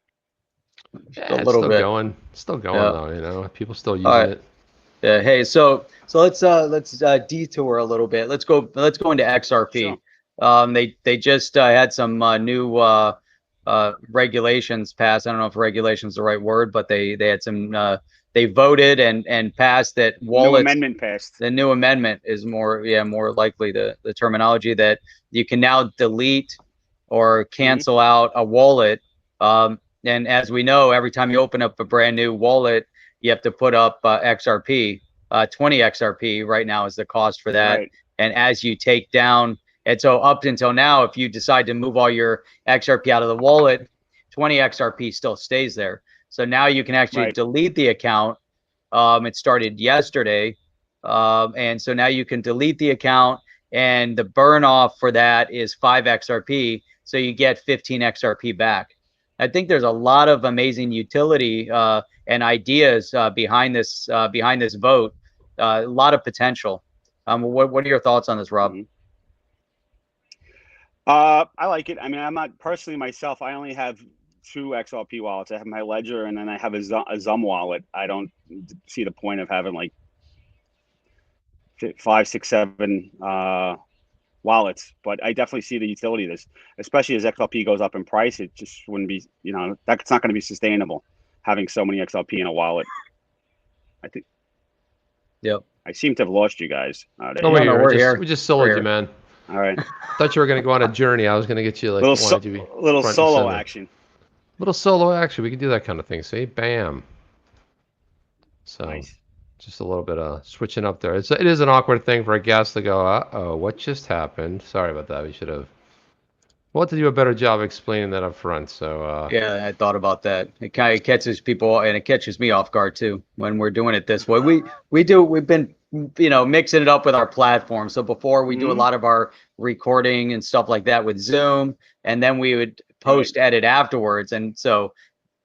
Yeah, a it's little still bit. going. It's still going Yeah. though, you know. People still All using right. it. Yeah. Hey, so let's detour a little bit. Let's go into XRP. Sure. They just had some new regulations passed. I don't know if regulations is the right word, but they had some they voted and passed that New wallets. amendment passed. The new amendment is more likely the terminology that you can now delete or cancel out a wallet. And as we know, every time you open up a brand new wallet, you have to put up XRP. 20 XRP right now is the cost for that. Right. And as you take down, and so up until now, if you decide to move all your XRP out of the wallet, 20 XRP still stays there. So now you can actually Right. delete the account. It started yesterday. And so now you can delete the account, and the burn off for that is 5 XRP. So you get 15 XRP back. I think there's a lot of amazing utility and ideas behind this vote. A lot of potential. What are your thoughts on this, Rob? I like it. I mean, I'm not personally myself. I only have 2 XRP wallets. I have my Ledger, and then I have a Zum wallet. I don't see the point of having like 5, 6, 7 wallets, but I definitely see the utility of this, especially as XRP goes up in price. It just wouldn't be, that's not going to be sustainable having so many XRP in a wallet. I think. Yep. I seem to have lost you guys. No, we're here. we're here. We just soloed We're you, man. All right. Thought you were gonna go on a journey. I was gonna get you like wanted you to be little front and solo center. action. Little solo action. We can do that kind of thing. See, bam. So Nice. just a little bit of switching up there. It is an awkward thing for a guest to go, uh-oh, what just happened? Sorry about that. We should have. We'll have to do a better job explaining that up front. So Yeah, I thought about that. It kind of catches people, and it catches me off guard too when we're doing it this way. We've been mixing it up with our platform. So before we do a lot of our recording and stuff like that with Zoom, and then we would post edit afterwards. And so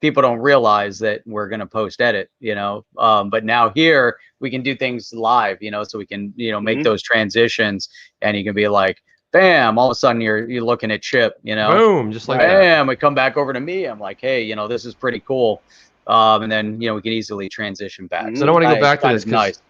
people don't realize that we're going to post edit, but now here we can do things live, so we can, make those transitions, and you can be like, bam, all of a sudden you're looking at Chip, boom, just like that. bam, we come back over to me. I'm like, hey, this is pretty cool. And then, we can easily transition back. So I don't want to go back to this nice.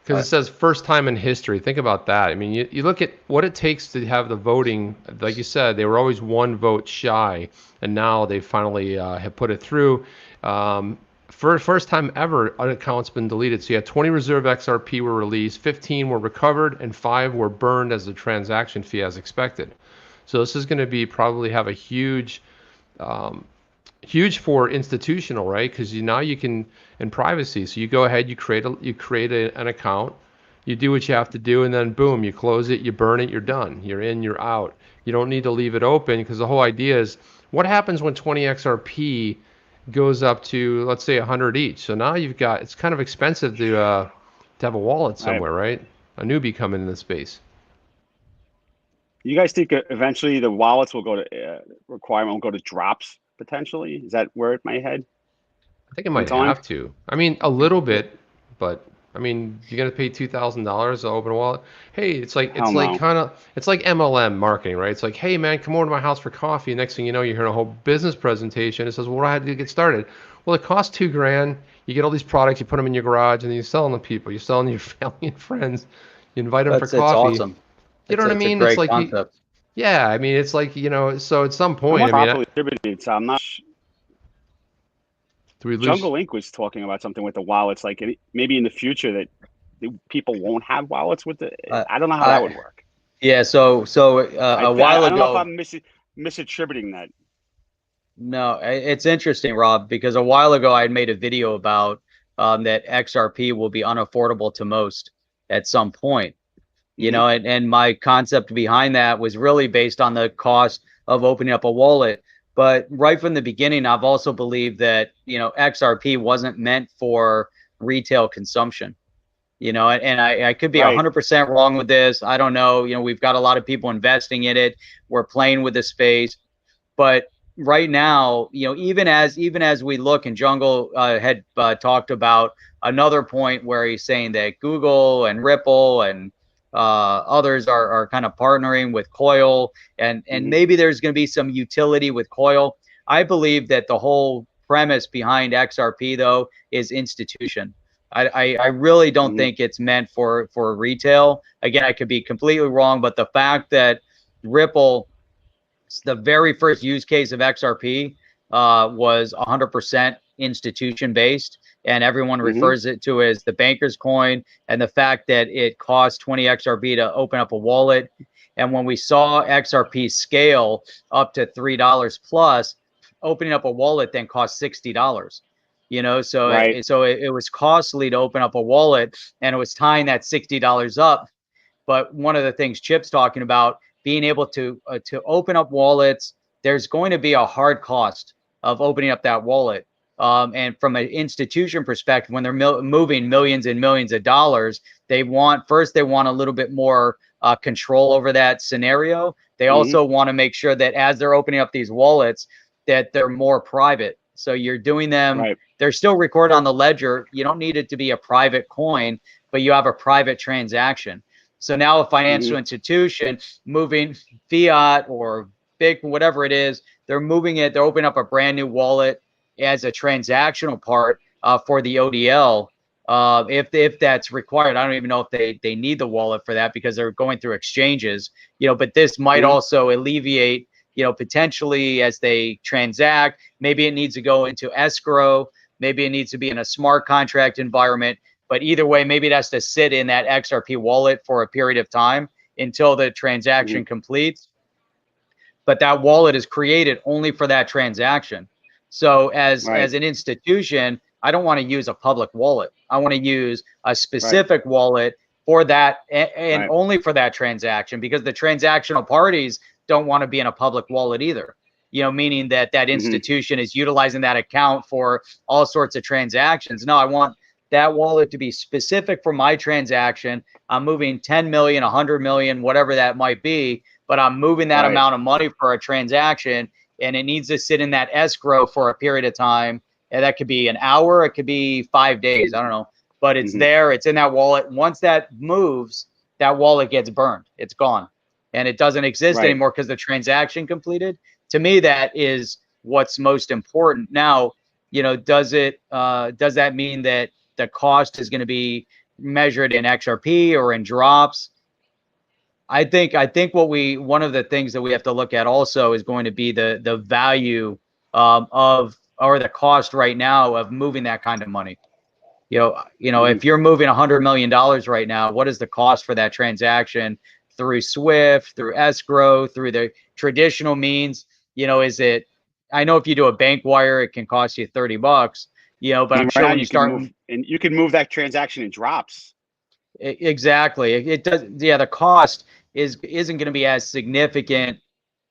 because it says first time in history. Think about that. I mean, you look at what it takes to have the voting. Like you said, they were always one vote shy, and now they finally have put it through. For first time ever, an account's been deleted. So you had 20 reserve XRP were released, 15 were recovered, and 5 were burned as a transaction fee as expected. So this is going to be probably have a huge for institutional, right? Because now you can in privacy. So you go ahead, you create an account, you do what you have to do, and then boom, you close it, you burn it, you're done. You're in, you're out. You don't need to leave it open because the whole idea is what happens when 20 XRP goes up to, let's say, 100 each. So now it's kind of expensive to have a wallet somewhere, right? A newbie coming in the space. You guys think eventually the wallets will go to requirement will go to drops potentially? Is that where it might head? I think it might have to. I mean, a little bit, but I mean, you're gonna pay $2,000 to open a wallet. Hey, it's like MLM marketing, right? It's like, hey man, come over to my house for coffee. Next thing you know, you're hearing a whole business presentation. It says, well, what do I have to get started? Well, it costs $2,000. You get all these products, you put them in your garage, and then you sell them to people. You're selling to your family and friends. You invite them for coffee. That's awesome. You know what I mean? It's like concept. Yeah, I mean, it's like, so at some point, I mean, properly distributed, so I'm not. Jungle Inc. was talking about something with the wallets, like maybe in the future that people won't have wallets with the. I don't know how that would work. Yeah, so a while ago. I don't know if I'm misattributing that. No, it's interesting, Rob, because a while ago I had made a video about that XRP will be unaffordable to most at some point. And my concept behind that was really based on the cost of opening up a wallet. But right from the beginning, I've also believed that, XRP wasn't meant for retail consumption, and I could be 100% wrong with this. I don't know. We've got a lot of people investing in it. We're playing with the space. But right now, even as we look, and Jungle had talked about another point where he's saying that Google and Ripple and others are kind of partnering with Coil, and maybe there's going to be some utility with Coil. I believe that the whole premise behind XRP though is institution. I really don't think it's meant for retail. Again, I could be completely wrong, but the fact that Ripple, the very first use case of XRP was 100% institution based, and everyone refers it to as the banker's coin. And the fact that it cost 20 XRP to open up a wallet, and when we saw XRP scale up to $3 plus, opening up a wallet then cost $60. You know, so Right. it was costly to open up a wallet, and it was tying that $60 up. But one of the things Chip's talking about, being able to open up wallets, there's going to be a hard cost of opening up that wallet. And from an institution perspective, when they're moving millions and millions of dollars, they want a little bit more control over that scenario. They also want to make sure that as they're opening up these wallets, that they're more private. So you're doing them, they're still recorded on the ledger. You don't need it to be a private coin, but you have a private transaction. So now a financial institution moving fiat or big, whatever it is, they're moving it, they're opening up a brand new wallet as a transactional part for the ODL. If that's required, I don't even know if they need the wallet for that, because they're going through exchanges, you know, but this might also alleviate, you know, potentially as they transact, maybe it needs to go into escrow, maybe it needs to be in a smart contract environment. But either way, maybe it has to sit in that XRP wallet for a period of time until the transaction completes. But that wallet is created only for that transaction. So as an institution, I don't want to use a public wallet. I want to use a specific wallet for that, and only for that transaction, because the transactional parties don't want to be in a public wallet either. You know, meaning that that institution is utilizing that account for all sorts of transactions. No, I want that wallet to be specific for my transaction. I'm moving 10 million, 100 million, whatever that might be, but I'm moving that amount of money for a transaction, and it needs to sit in that escrow for a period of time. And that could be an hour, it could be 5 days, I don't know, but it's there, it's in that wallet. Once that moves, that wallet gets burned, it's gone, and it doesn't exist anymore because the transaction completed. To me, that is what's most important. Now, you know, does that mean that the cost is going to be measured in XRP or in drops? I think one of the things that we have to look at also is going to be the value of, or the cost right now of moving that kind of money. You know, if you're moving $100 million right now, what is the cost for that transaction through SWIFT, through escrow, through the traditional means? You know, is it? I know if you do a bank wire, it can cost you $30. You know, but I'm sure when you start, and you can move that transaction in drops. Exactly, it does. Yeah, the cost isn't going to be as significant.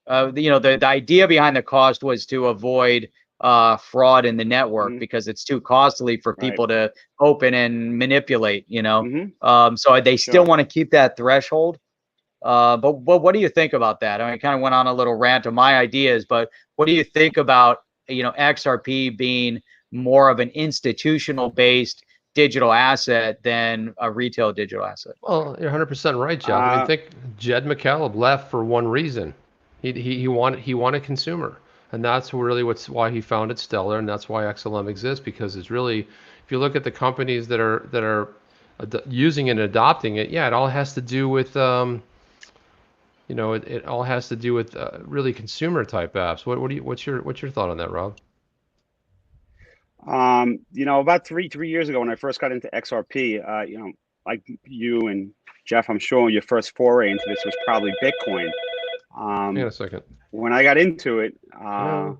You know, the idea behind the cost was to avoid fraud in the network, because it's too costly for people to open and manipulate. You know, so they still want to keep that threshold. But what do you think about that? I mean, I kind of went on a little rant of my ideas, but what do you think about, you know, XRP being more of an institutional based digital asset than a retail digital asset? Well, you're 100% right, Jeff. I mean, think Jed McCaleb left for one reason. He wanted consumer, and that's really why he founded Stellar, and that's why XLM exists, because it's really, if you look at the companies that are using and adopting it, yeah, it all has to do with you know, it all has to do with really consumer type apps. What's your thought on that, Rob? You know, about three years ago when I first got into XRP, you know, like you and Jeff, I'm sure your first foray into this was probably Bitcoin. Hang on a second. When I got into it, oh,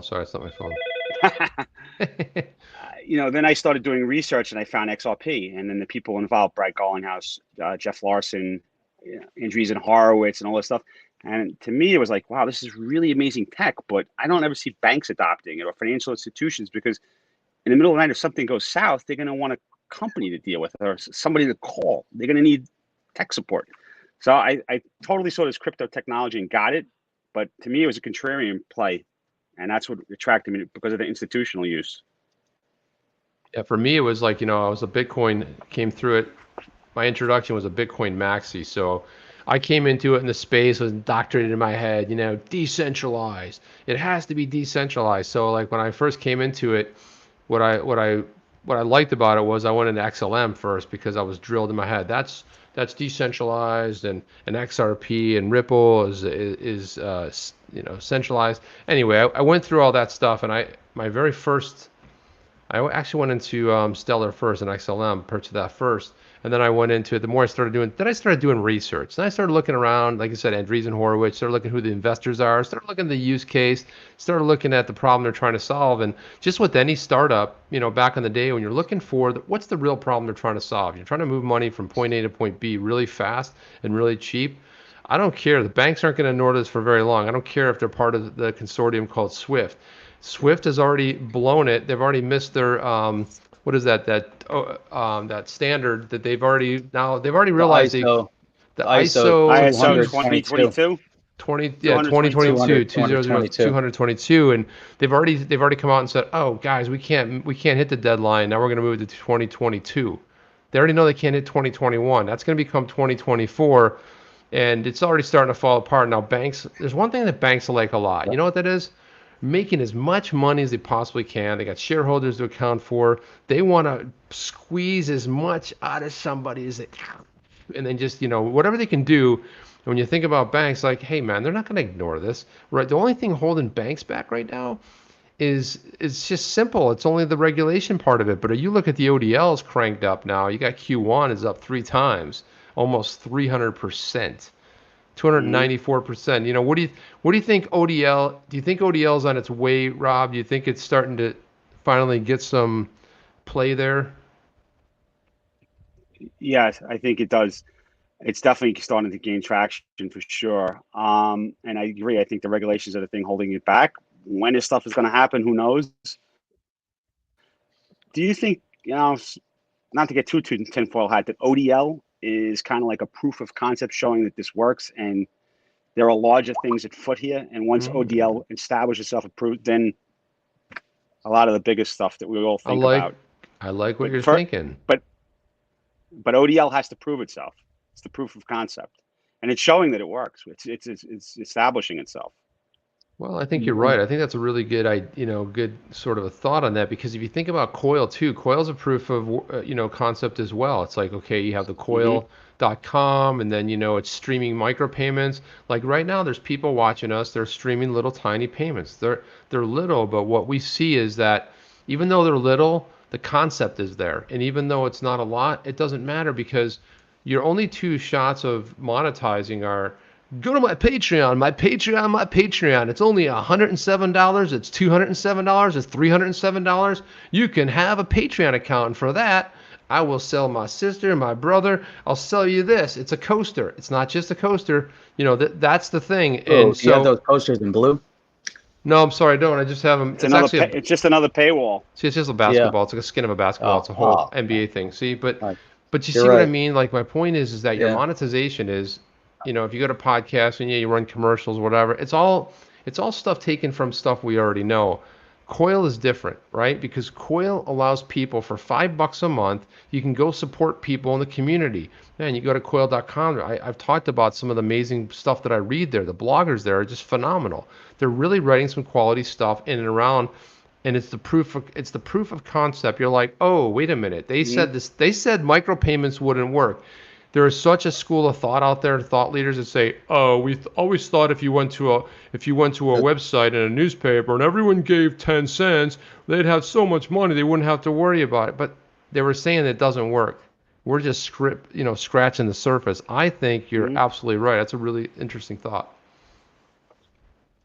sorry, it's not my phone. You know, then I started doing research and I found XRP, and then the people involved, Brad Garlinghouse, Jeff Larson, Andreessen Horowitz, and all this stuff. And to me, it was like, wow, this is really amazing tech, but I don't ever see banks adopting it or financial institutions, because in the middle of the night, if something goes south, they're going to want a company to deal with it or somebody to call. They're going to need tech support. So I totally saw this crypto technology and got it. But to me, it was a contrarian play. And that's what attracted me, because of the institutional use. Yeah, for me, it was like, you know, I was a Bitcoin, came through it. My introduction was a Bitcoin maxi. So I came into it and the space was indoctrinated in my head, you know, decentralized. It has to be decentralized. So like when I first came into it, what I liked about it was I went into XLM first because I was drilled in my head. That's decentralized, and XRP and Ripple is you know, centralized. Anyway, I went through all that stuff, and my very first I actually went into Stellar first and XLM, purchased that first. And then I went into it. The more I started doing, then I started doing research. Then I started looking around, like I said, Andreessen Horowitz, started looking who the investors are, started looking at the use case, started looking at the problem they're trying to solve. And just with any startup, you know, back in the day when you're looking for what's the real problem they're trying to solve? You're trying to move money from point A to point B really fast and really cheap. I don't care. The banks aren't going to ignore this for very long. I don't care if they're part of the consortium called SWIFT. SWIFT has already blown it. They've already missed their what is that standard that they've already realized ISO, the ISO ISO ISO 222. 2022. 2022 222. 222, and they've already come out and said, oh guys, we can't hit the deadline. Now we're going to move it to 2022. They already know they can't hit 2021. That's going to become 2024, and it's already starting to fall apart. Now banks, there's one thing that banks like a lot. You know what that is? Making as much money as they possibly can. They got shareholders to account for. They want to squeeze as much out of somebody as they can, and then just, you know, whatever they can do. When you think about banks, like, hey man, they're not going to ignore this, right? The only thing holding banks back right now is it's just simple. It's only the regulation part of it. But you look at the ODLs cranked up now. You got Q1 is up 3 times, almost 300%. 294%. You know, what do you think ODL? Do you think ODL is on its way, Rob? Do you think it's starting to finally get some play there? Yes, I think it does. It's definitely starting to gain traction for sure. And I agree. I think the regulations are the thing holding it back. When this stuff is going to happen, who knows? Do you think, you know, not to get too tinfoil hat, that ODL is kind of like a proof of concept showing that this works, and there are larger things at foot here? And once ODL establishes itself approved, then a lot of the biggest stuff that we all think about. I like what you're thinking. But ODL has to prove itself. It's the proof of concept, and it's showing that it works. It's establishing itself. Well, I think you're right. I think that's a really good, you know, good sort of a thought on that, because if you think about Coil too, Coil's a proof of, you know, concept as well. It's like, okay, you have the Coil.com, and then, you know, it's streaming micropayments. Like right now, there's people watching us. They're streaming little tiny payments. They're little, but what we see is that even though they're little, the concept is there, and even though it's not a lot, it doesn't matter, because your only 2 shots of monetizing are go to my Patreon, my Patreon. It's only $107. It's $207. It's $307. You can have a Patreon account, and for that, I will sell my sister and my brother. I'll sell you this. It's a coaster. It's not just a coaster. You know, that's the thing. Oh, and so you have those coasters in blue? No, I'm sorry, I don't. I just have them. It's just another paywall. See, it's just a basketball. It's like a skin of a basketball. It's a whole NBA thing. See, but you see what I mean? Like, my point is that your monetization is, you know, if you go to podcasts and you run commercials, whatever, it's all stuff taken from stuff we already know. Coil is different, right? Because Coil allows people for $5 a month, you can go support people in the community. Man, you go to coil.com. I've talked about some of the amazing stuff that I read there. The bloggers there are just phenomenal. They're really writing some quality stuff in and around, and it's the proof of concept. You're like, oh, wait a minute. They said this. They said micropayments wouldn't work. There is such a school of thought out there, thought leaders that say, "Oh, we always thought if you went to a website and a newspaper and everyone gave 10 cents, they'd have so much money they wouldn't have to worry about it." But they were saying it doesn't work. We're just scratching the surface. I think you're absolutely right. That's a really interesting thought.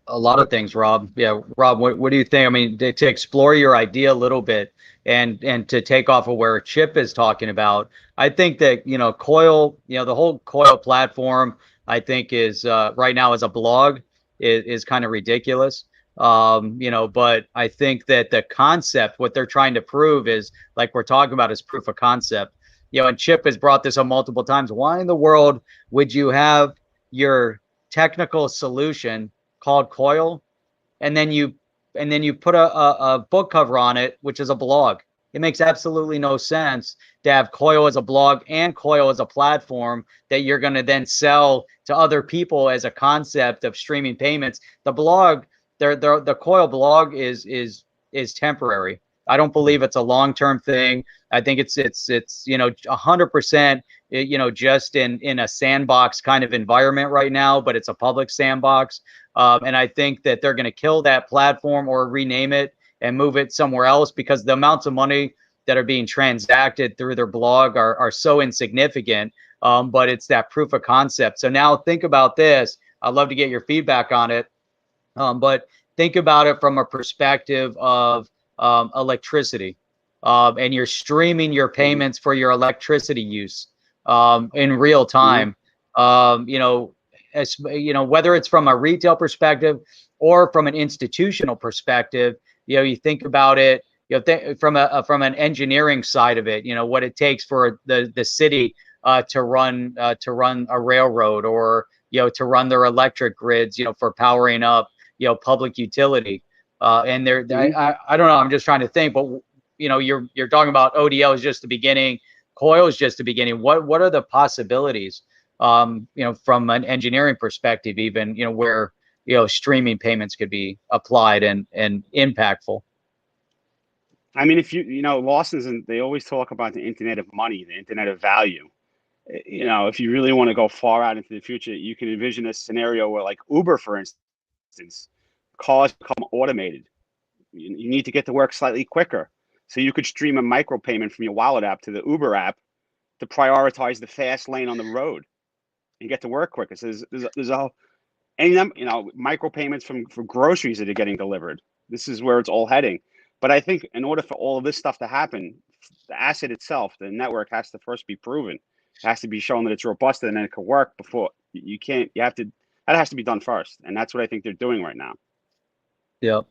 A lot of things, Rob. Yeah, Rob, what do you think? I mean, to explore your idea a little bit, and to take off of where Chip is talking about, I think that, you know, Coil, you know, the whole Coil platform, I think is right now as a blog is kind of ridiculous. You know, but I think that the concept, what they're trying to prove is, like we're talking about, is proof of concept. You know, and Chip has brought this up multiple times. Why in the world would you have your technical solution called Coil, and then you put a book cover on it, which is a blog? It makes absolutely no sense to have Coil as a blog and Coil as a platform that you're going to then sell to other people as a concept of streaming payments. The blog, the Coil blog is temporary. I don't believe it's a long-term thing. I think it's 100% just in a sandbox kind of environment right now, but it's a public sandbox. And I think that they're going to kill that platform or rename it and move it somewhere else, because the amounts of money that are being transacted through their blog are so insignificant. But it's that proof of concept. So now think about this. I'd love to get your feedback on it. But think about it from a perspective of electricity. And you're streaming your payments for your electricity use in real time. Whether it's from a retail perspective or from an institutional perspective, you think about it, from an engineering side of it, what it takes for the city to run a railroad, or to run their electric grids, for powering up public utility. And there, I don't know. I'm just trying to think, but you're talking about ODL is just the beginning. Coil is just the beginning. What are the possibilities? From an engineering perspective, even where streaming payments could be applied and impactful. I mean, if Lawson's, and they always talk about the internet of money, the internet of value. If you really want to go far out into the future, you can envision a scenario where, like Uber, for instance, cars become automated. You need to get to work slightly quicker. So you could stream a micropayment from your wallet app to the Uber app to prioritize the fast lane on the road and get to work quicker. So there's micropayments for groceries that are getting delivered. This is where it's all heading. But I think in order for all of this stuff to happen, the asset itself, the network, has to first be proven. It has to be shown that it's robust, and then it can work before that has to be done first. And that's what I think they're doing right now. Yep.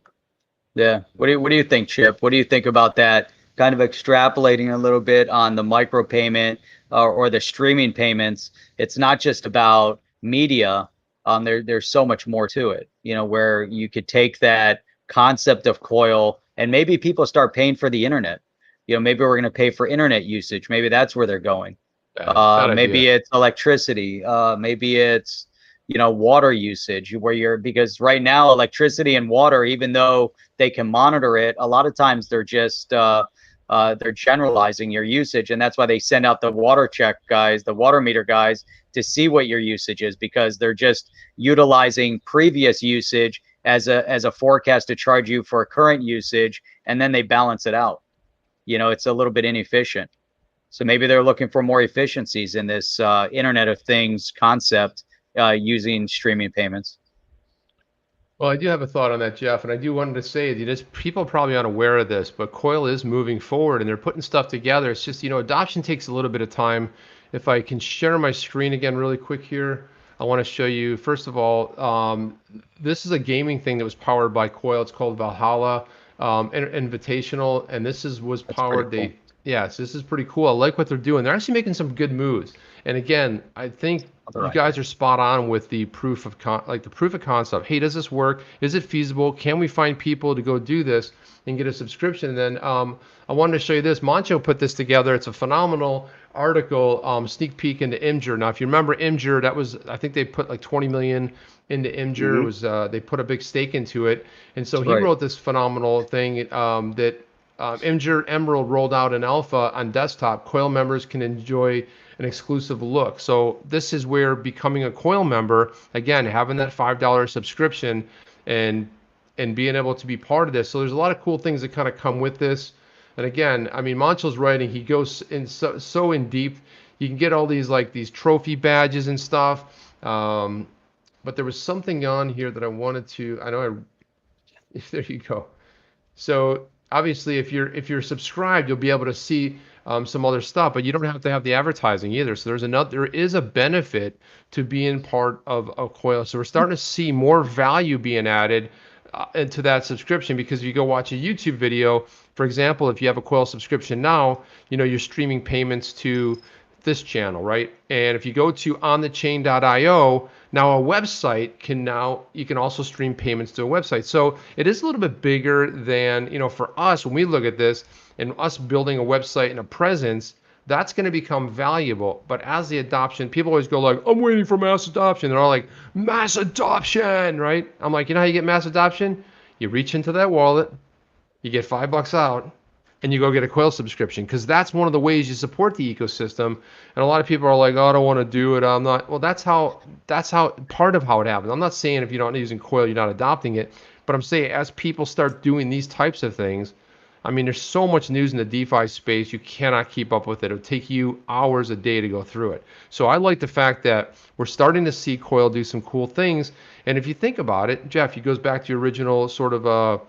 Yeah. What do you think, Chip? What do you think about that? Kind of extrapolating a little bit on the micropayment or the streaming payments. It's not just about media. There's so much more to it, where you could take that concept of Coil and maybe people start paying for the internet. Maybe we're going to pay for internet usage. Maybe that's where they're going. Maybe it's electricity. Maybe it's water usage, because right now electricity and water, even though they can monitor it, a lot of times they're just they're generalizing your usage, and that's why they send out the water check guys, the water meter guys, to see what your usage is, because they're just utilizing previous usage as a forecast to charge you for current usage, and then they balance it out. It's a little bit inefficient. So maybe they're looking for more efficiencies in this Internet of Things concept using streaming payments. Well, I do have a thought on that, Jeff, and I do wanted to say that people are probably unaware of this, but Coil is moving forward and they're putting stuff together. It's just, adoption takes a little bit of time. If I can share my screen again really quick here, I want to show you, first of all, this is a gaming thing that was powered by Coil. It's called Valhalla Invitational, and was powered. Cool. Yes, this is pretty cool. I like what they're doing. They're actually making some good moves. And again, I think you guys are spot on with the proof of concept. Hey, does this work? Is it feasible? Can we find people to go do this and get a subscription? And then I wanted to show you this. Mancho put this together. It's a phenomenal article, sneak peek into Imgur. Now, if you remember Imgur, I think they put like 20 million into Imgur. Mm-hmm. They put a big stake into it. And so he wrote this phenomenal thing that Imgur Emerald rolled out in alpha on desktop. Coil members can enjoy an exclusive look. So this is where becoming a Coil member, again, having that $5 subscription and being able to be part of this. So there's a lot of cool things that kind of come with this. And again, I mean, Mancho's writing, he goes in so in deep. You can get all these trophy badges and stuff. But there was something on here that I wanted to, there you go. So obviously, if you're subscribed, you'll be able to see some other stuff, but you don't have to have the advertising either. So there is a benefit to being part of a Coil. So we're starting to see more value being added into that subscription, because if you go watch a YouTube video, for example, if you have a Coil subscription now, you're streaming payments to this channel, right? And if you go to onthechain.io, now a website you can also stream payments to a website. So it is a little bit bigger than, for us, when we look at this and us building a website and a presence, that's going to become valuable. But as the adoption, people always go like, I'm waiting for mass adoption. They're all like, mass adoption, right? I'm like, you know how you get mass adoption? You reach into that wallet, you get $5 out, and you go get a Coil subscription, because that's one of the ways you support the ecosystem. And a lot of people are like, oh, I don't want to do it. I'm not. Well, that's how part of how it happens. I'm not saying if you're not using Coil, you're not adopting it. But I'm saying as people start doing these types of things, I mean, there's so much news in the DeFi space, you cannot keep up with it. It'll take you hours a day to go through it. So I like the fact that we're starting to see Coil do some cool things. And if you think about it, Jeff, it goes back to your original sort of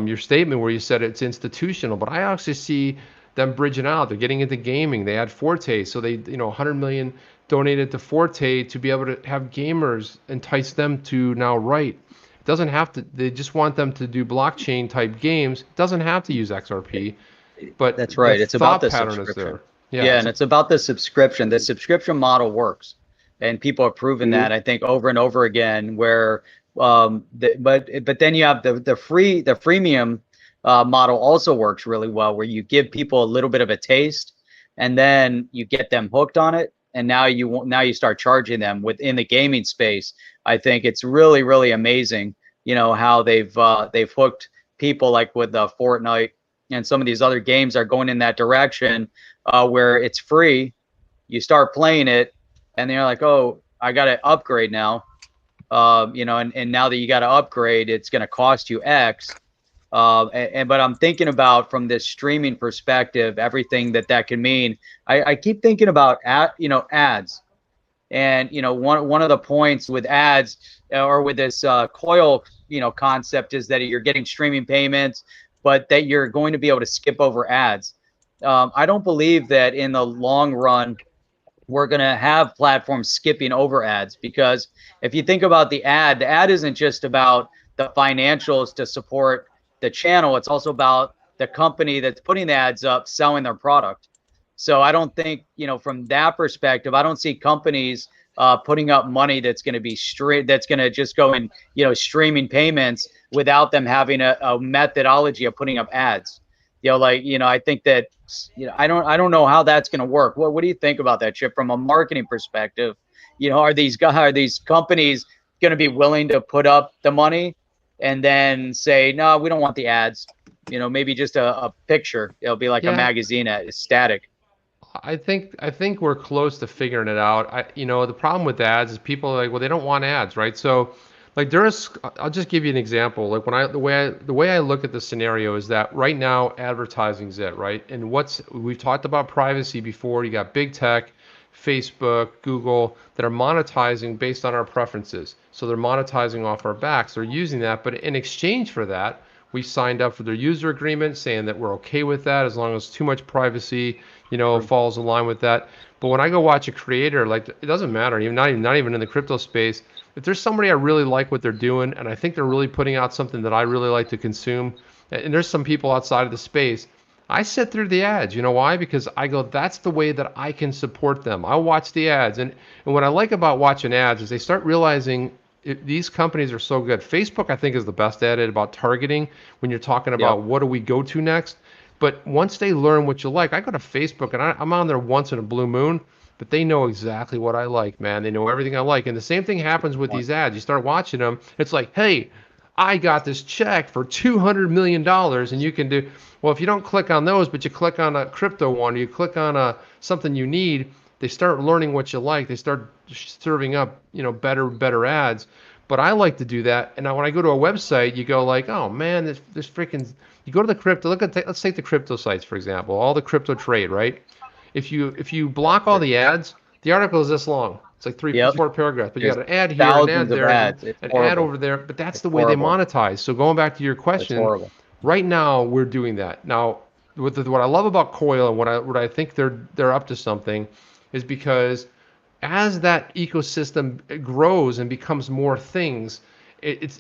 your statement where you said it's institutional, but I actually see them bridging out. They're getting into gaming. They had Forte, so they, 100 million donated to Forte to be able to have gamers, entice them to now write. It doesn't have to. They just want them to do blockchain type games. It doesn't have to use XRP. But that's right. The it's about the pattern subscription. is there. Yeah, and it's about the subscription. The subscription model works, and people have proven that, I think, over and over again. Where, but then you have the freemium model also works really well, where you give people a little bit of a taste, and then you get them hooked on it, and now you start charging them within the gaming space. I think it's really, really amazing, how they've hooked people, like with Fortnite and some of these other games are going in that direction, where it's free. You start playing it, and they're like, oh, I got to upgrade now. And now that you got to upgrade, it's going to cost you X. But I'm thinking about, from this streaming perspective, everything that can mean. I keep thinking about ads. And one of the points with ads, or with this Coil concept, is that you're getting streaming payments, but that you're going to be able to skip over ads. I don't believe that in the long run we're going to have platforms skipping over ads, because if you think about the ad isn't just about the financials to support the channel. It's also about the company that's putting the ads up selling their product. So I don't think, from that perspective, I don't see companies putting up money that's going to be that's going to just go in, streaming payments without them having a methodology of putting up ads. I think that, I don't know how that's going to work. What do you think about that, Chip, from a marketing perspective? Are these companies going to be willing to put up the money and then say, no, we don't want the ads? Maybe just a picture. It'll be like a magazine ad. It's static. I think we're close to figuring it out. The problem with ads is people are like, well, they don't want ads, right? So, like, I'll just give you an example. Like, the way I look at the scenario is that right now advertising's it, right? And we've talked about privacy before. You got big tech, Facebook, Google, that are monetizing based on our preferences. So they're monetizing off our backs. They're using that, but in exchange for that, we signed up for their user agreement saying that we're okay with that as long as too much privacy, falls in line with that. But when I go watch a creator, like, it doesn't matter, not even in the crypto space, if there's somebody I really like what they're doing and I think they're really putting out something that I really like to consume, and there's some people outside of the space, I sit through the ads. You know why? Because I go, that's the way that I can support them. I watch the ads. And what I like about watching ads is they start realizing these companies are so good. Facebook, I think, is the best at it about targeting when you're talking about what do we go to next. But once they learn what you like, I go to Facebook and I'm on there once in a blue moon, but they know exactly what I like, man. They know everything I like. And the same thing happens with these ads. You start watching them. It's like, hey, I got this check for $200 million and you can do, well, if you don't click on those, but you click on a crypto one, or you click on something you need, they start learning what you like. They start serving up, better ads. But I like to do that. And now when I go to a website, you go like, oh man, this freaking, you go to the crypto, let's take the crypto sites, for example, all the crypto trade, right? If you block all the ads, the article is this long. It's like 3-4 paragraphs, but you got an ad here, an ad there, an ad over there. But that's the way they monetize. So going back to your question, right now we're doing that. Now, what I love about Coil and what I think they're up to something is because as that ecosystem grows and becomes more things,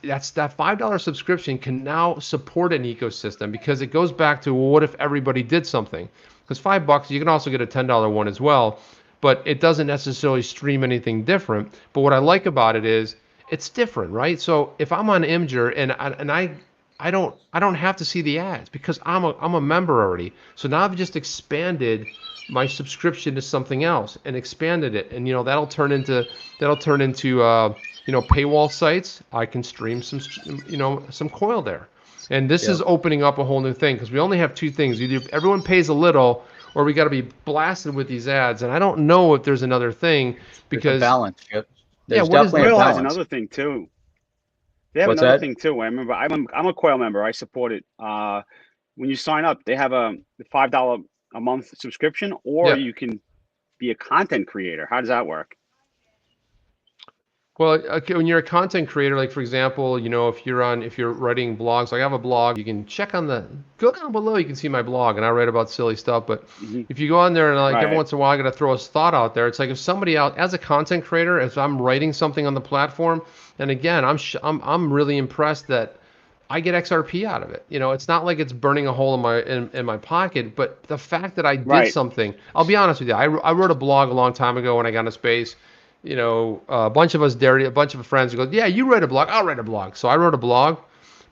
that's that $5 subscription can now support an ecosystem, because it goes back to, well, what if everybody did something? because $5 you can also get a $10 one as well, but it doesn't necessarily stream anything different. But what I like about it is it's different, right? So if I'm on Imgur and I don't have to see the ads because I'm a member already. So now I've just expanded my subscription to something else and expanded it, and that'll turn into paywall sites. I can stream some Coil there, and this is opening up a whole new thing because we only have two things: either everyone pays a little, or we got to be blasted with these ads. And I don't know if there's another thing because there's a balance. Yep. Yeah, There's what is definitely a Coil has balance. another thing too. They have What's another that? thing too. I remember I'm a Coil member. I support it. When you sign up, they have a $5 a month subscription, or Yeah. you can be a content creator. How does that work? Well, okay, when you're a content creator, like for example, if you're writing blogs, like I have a blog, you can go down below, you can see my blog, and I write about silly stuff. But Mhm. if you go on there and like every Right. once in a while, I got to throw a thought out there. It's like if somebody out as a content creator, if I'm writing something on the platform, and again, I'm really impressed that I get XRP out of it. It's not like it's burning a hole in my pocket, but the fact that I did Right. something, I'll be honest with you, I wrote a blog a long time ago when I got into space. A bunch of us dared, a bunch of friends go, yeah, you write a blog, I'll write a blog. So I wrote a blog.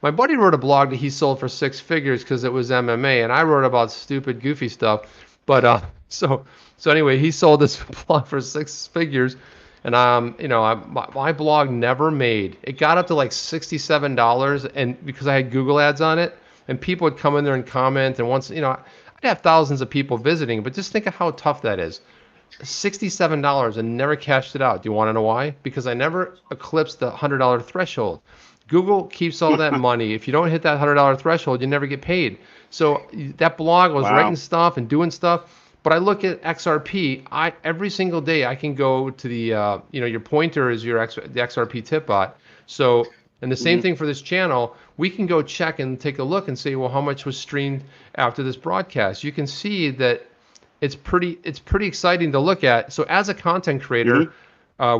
My buddy wrote a blog that he sold for 6 figures because it was MMA, and I wrote about stupid, goofy stuff. But so anyway, he sold this blog for 6 figures, and my blog never made. It got up to like $67, and because I had Google ads on it, and people would come in there and comment, and once I'd have thousands of people visiting, but just think of how tough that is. $67 and never cashed it out. Do you want to know why? Because I never eclipsed the $100 threshold. Google keeps all that money. If you don't hit that $100 threshold, you never get paid. So that blog, I was Wow. writing stuff and doing stuff. But I look at XRP. Every single day I can go to the your pointer is the XRP tip bot. So, and the same thing for this channel. We can go check and take a look and say, well, how much was streamed after this broadcast? You can see that it's pretty exciting to look at. So as a content creator,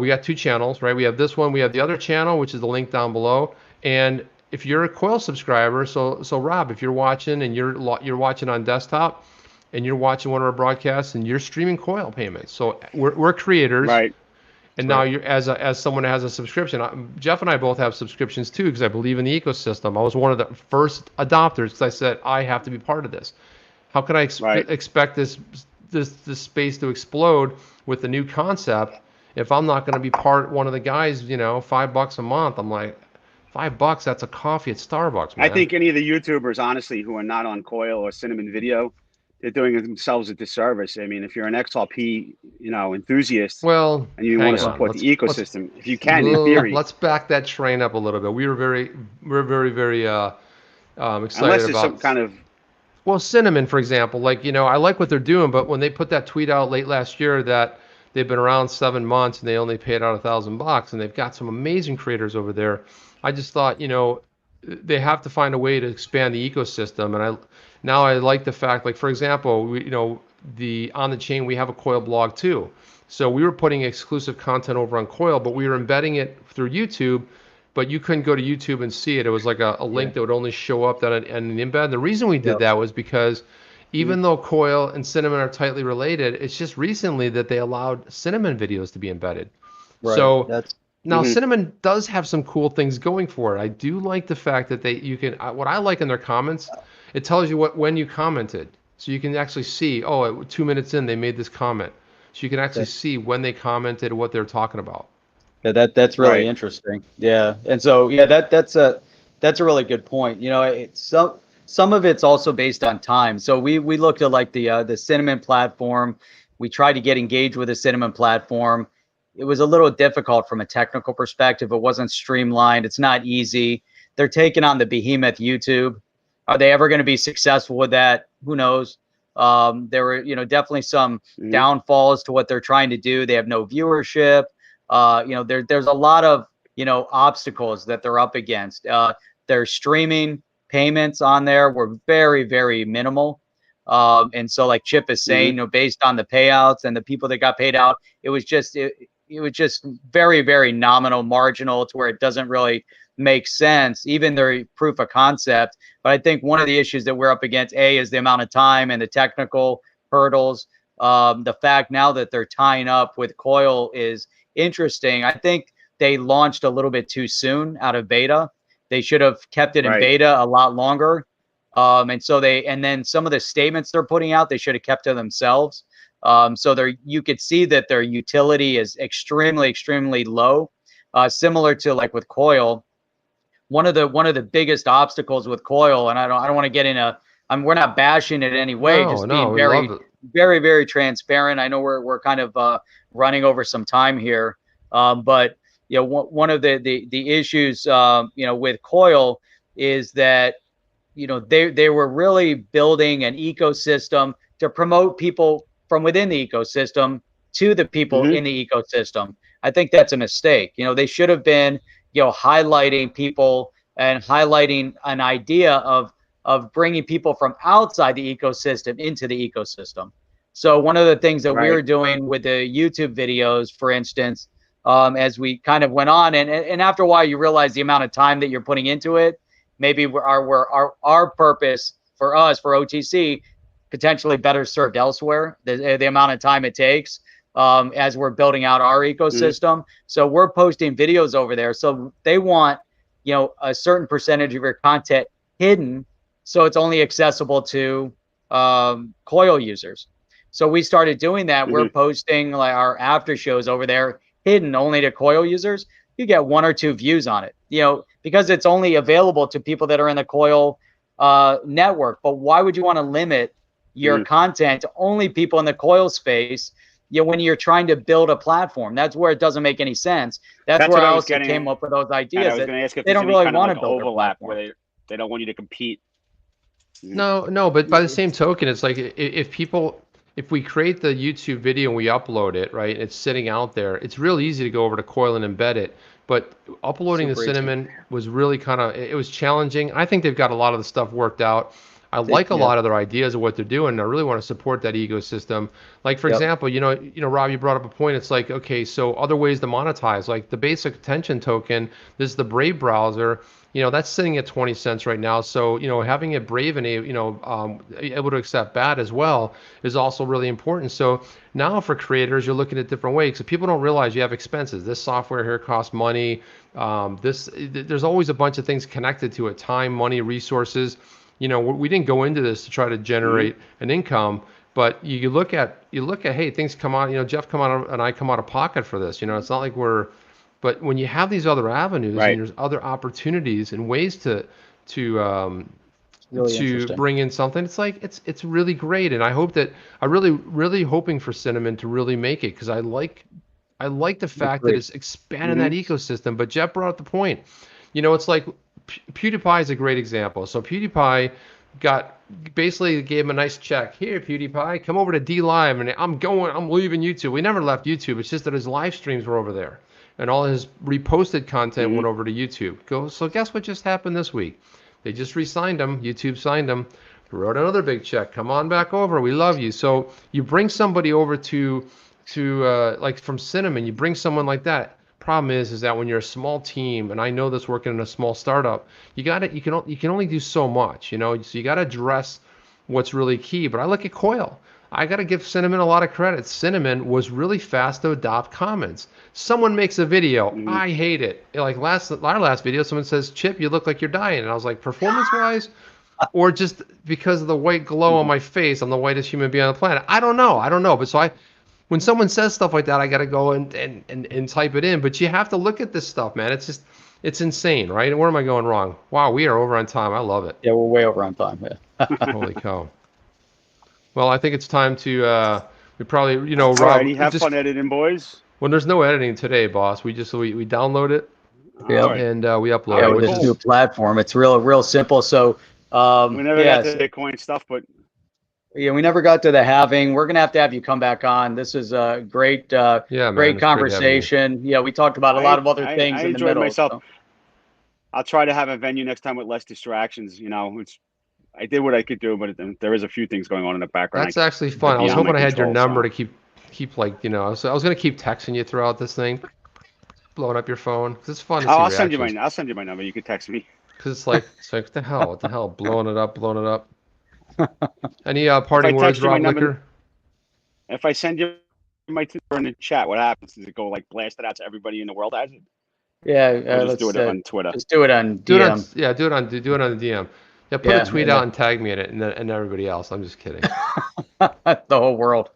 we got two channels, right? We have this one, we have the other channel, which is the link down below. And if you're a Coil subscriber, so Rob, if you're watching and you're watching on desktop and you're watching one of our broadcasts and you're streaming Coil payments, so we're creators, Right. and now you're as someone that has a subscription. Jeff and I both have subscriptions too because I believe in the ecosystem. I was one of the first adopters because I said I have to be part of this. How can I expect this space to explode with the new concept if I'm not going to be one of the guys? $5 a month. I'm like, $5. That's a coffee at Starbucks, man. I think any of the YouTubers, honestly, who are not on Coil or Cinnamon Video, they're doing themselves a disservice. I mean, if you're an XRP, enthusiast, Well, and you want to support the ecosystem, if you can, in theory. Let's back that train up a little bit. We're very, very excited Unless there's about some kind of. Well, Cinnamon, for example, I like what they're doing, but when they put that tweet out late last year that they've been around 7 months and they only paid out $1,000 and they've got some amazing creators over there, I just thought, they have to find a way to expand the ecosystem. And I like the fact, like for example, on the chain we have a Coil blog too. So we were putting exclusive content over on Coil, but we were embedding it through YouTube. But you couldn't go to YouTube and see it. It was like a link that would only show up and an embed. The reason we did that was because even though Coil and Cinnamon are tightly related, it's just recently that they allowed Cinnamon videos to be embedded. Right. So now Cinnamon does have some cool things going for it. I do like the fact that what I like in their comments, it tells you when you commented. So you can actually see, 2 minutes in, they made this comment. So you can actually see when they commented, what they're talking about. Yeah, that's really interesting. Yeah, and so that's a really good point. Some of it's also based on time. So we looked at like the Cinnamon platform. We tried to get engaged with the Cinnamon platform. It was a little difficult from a technical perspective. It wasn't streamlined. It's not easy. They're taking on the behemoth YouTube. Are they ever going to be successful with that? Who knows? There were definitely some downfalls to what they're trying to do. They have no viewership. There's a lot of obstacles that they're up against. Their streaming payments on there were very, very minimal, and so like Chip is saying, based on the payouts and the people that got paid out, it was just very, very nominal, marginal, to where it doesn't really make sense, even their proof of concept. But I think one of the issues that we're up against, is the amount of time and the technical hurdles. The fact now that they're tying up with Coil is interesting. I think they launched a little bit too soon out of beta. They should have kept it in Right. beta a lot longer. And then some of the statements they're putting out, they should have kept to themselves. So you could see that their utility is extremely, extremely low. Similar to like with Coil, one of the biggest obstacles with Coil, and I don't want to get in we're not bashing it in any way, No, just no, being we love it. very, very transparent. I know we're kind of running over some time here, but one of the issues with Coil is that they were really building an ecosystem to promote people from within the ecosystem to the people in the ecosystem. I think that's a mistake. They should have been highlighting people and highlighting an idea of bringing people from outside the ecosystem into the ecosystem. So one of the things that we were doing with the YouTube videos, for instance, as we kind of went on, and after a while you realize the amount of time that you're putting into it. Maybe our purpose for us, for OTC, potentially better served elsewhere. The amount of time it takes as we're building out our ecosystem. So we're posting videos over there. So they want a certain percentage of your content hidden, so it's only accessible to Coil users. So we started doing that. We're posting like our after shows over there hidden only to Coil users. You get 1 or 2 views on it, because it's only available to people that are in the Coil network. But why would you want to limit your content to only people in the Coil space? When you're trying to build a platform, that's where it doesn't make any sense. That's where I also came up with those ideas. I was going to ask if they don't really want to like build overlap where they don't want you to compete. No, but by the same token, it's like if we create the YouTube video and we upload it, right, it's sitting out there, it's real easy to go over to Coil and embed it. But uploading the Cinnamon was really it was challenging. I think they've got a lot of the stuff worked out. I like a lot of their ideas of what they're doing, and I really want to support that ecosystem. Like, for example, Rob, you brought up a point. It's like, okay, so other ways to monetize, like the basic attention token, this is the Brave browser. That's sitting at 20 cents right now. So, having it Brave and able to accept BAT as well is also really important. So now for creators, you're looking at different ways. So people don't realize you have expenses. This software here costs money. There's always a bunch of things connected to it: time, money, resources. We didn't go into this to try to generate an income, but you look at, hey, things come out, Jeff come out and I come out of pocket for this. It's not like but when you have these other avenues and there's other opportunities and ways to bring in something, it's like, it's really great. And I hope that I'm really hoping for Cinnamon to really make it, because I like the fact that it's expanding that ecosystem. But Jeff brought up the point, it's like, PewDiePie is a great example. So PewDiePie basically gave him a nice check. Here, PewDiePie, come over to D Live, and I'm leaving YouTube. We never left YouTube. It's just that his live streams were over there, and all his reposted content went over to YouTube. So guess what just happened this week? They just re-signed him. YouTube signed him, wrote another big check. Come on back over. We love you. So you bring somebody over to like from Cinnamon, you bring someone like that. Problem is that when you're a small team, and I know this working in a small startup, you can only do so much, so you got to address what's really key. But I look at Coil. I got to give Cinnamon a lot of credit. Cinnamon was really fast to adopt comments. Someone makes a video, I hate it. Like our last video, someone says, "Chip, you look like you're dying," and I was like, performance-wise, or just because of the white glow on my face, I'm the whitest human being on the planet. I don't know. But when someone says stuff like that, I got to go and type it in. But you have to look at this stuff, man. It's insane, right? Where am I going wrong? Wow, we are over on time. I love it. Yeah, we're way over on time. Yeah. Holy cow. Well, I think it's time to, we probably, Rob. Alrighty, have fun editing, boys. Well, there's no editing today, boss. We download it and we upload it. With this new platform, it's real simple. So we never got to Bitcoin stuff, but. Yeah, we never got to the halving. We're gonna have you come back on. This is a great, great conversation. Yeah, we talked about a lot of other things in the middle. Myself. So. I'll try to have a venue next time with less distractions. I did what I could do, but there is a few things going on in the background. That's actually fun. I was hoping I had your number to keep like I was gonna keep texting you throughout this thing, blowing up your phone, because it's fun. I'll send you my number. You can text me. Because it's like what the hell, blowing it up. Any parting words, Rob Liquor? If I send you my Twitter in the chat, what happens? Does it go like blast it out to everybody in the world as it? Yeah, Or let's just do it on Twitter. Just do it on Do it on, DM. yeah, do it on the DM. Yeah, put Yeah, a tweet and out and tag me in it, and everybody else. I'm just kidding. the whole world.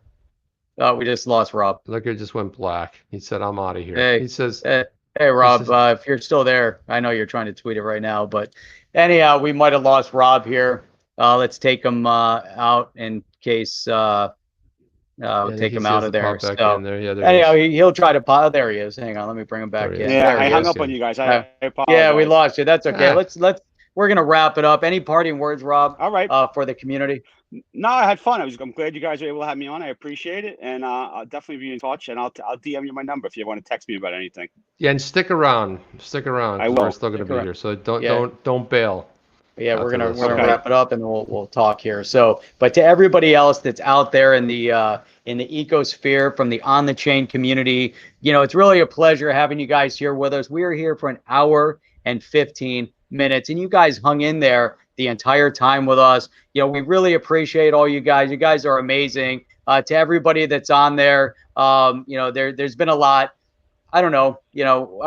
Oh, we just lost Rob. Look, it just went black. He said, "I'm out of here." Hey, He says, hey, Rob, says- if you're still there, I know you're trying to tweet it right now, but anyhow, we might have lost Rob here. Let's take him out in case take him out of there. Back So in there. Yeah, there anyhow, he is. he'll try to pop. Oh, there he is. Hang on, let me bring him back There he in. is. Yeah, There I he hung is. up on you guys. I apologize. Yeah, we lost you. That's okay. Ah. We're gonna wrap it up. Any parting words, Rob? All right. For the community. No, I had fun. I'm glad you guys were able to have me on. I appreciate it, and I'll definitely be in touch. And I'll DM you my number if you want to text me about anything. Yeah, and stick around. Stick around. I 'Cause will. We're still going to be around. here, so Yeah. don't bail. Yeah, we're gonna this. Okay. wrap it up and we'll talk here. So, but to everybody else that's out there in the ecosphere from the on the chain community, it's really a pleasure having you guys here with us. We are here for an hour and 15 minutes, and you guys hung in there the entire time with us. We really appreciate all you guys. You guys are amazing. To everybody that's on there, there's been a lot. I don't know,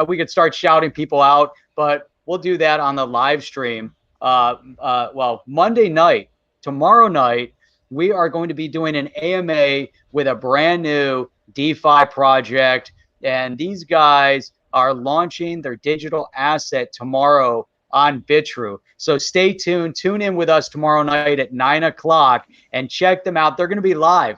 we could start shouting people out, but we'll do that on the live stream. Well, Monday night, tomorrow night, we are going to be doing an AMA with a brand new DeFi project. And these guys are launching their digital asset tomorrow on Bitrue. So stay tuned. Tune in with us tomorrow night at 9 o'clock and check them out. They're going to be live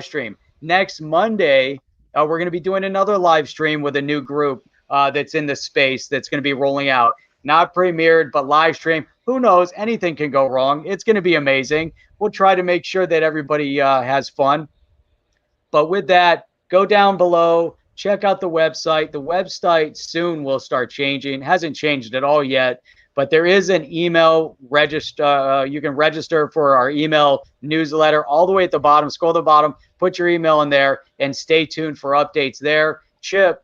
stream. Next Monday, we're going to be doing another live stream with a new group that's in the space that's going to be rolling out. Not premiered, but live stream. Who knows? Anything can go wrong. It's going to be amazing. We'll try to make sure that everybody has fun. But with that, go down below. Check out the website. The website soon will start changing. Hasn't changed at all yet. But there is an email register. You can register for our email newsletter all the way at the bottom. Scroll to the bottom. Put your email in there and stay tuned for updates there. Chip,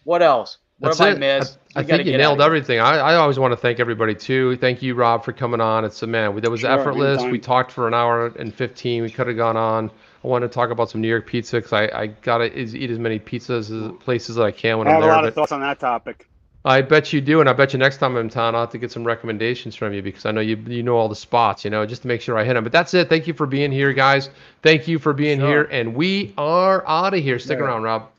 what else? What have I missed? I think you nailed everything. I always want to thank everybody too. Thank you, Rob, for coming on. That was effortless. Anytime. We talked for an hour and 15. We could have gone on. I want to talk about some New York pizza because I gotta eat as many pizzas places as I can when I'm there. I have a lot of thoughts on that topic. I bet you do, and I bet you next time I'm in town I'll have to get some recommendations from you because I know you know all the spots, just to make sure I hit them. But that's it. Thank you for being here, guys. Thank you for being here, and we are out of here. Stick around, Rob.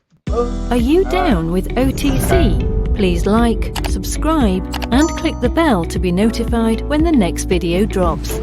Are you down with OTC? Please like, subscribe, and click the bell to be notified when the next video drops.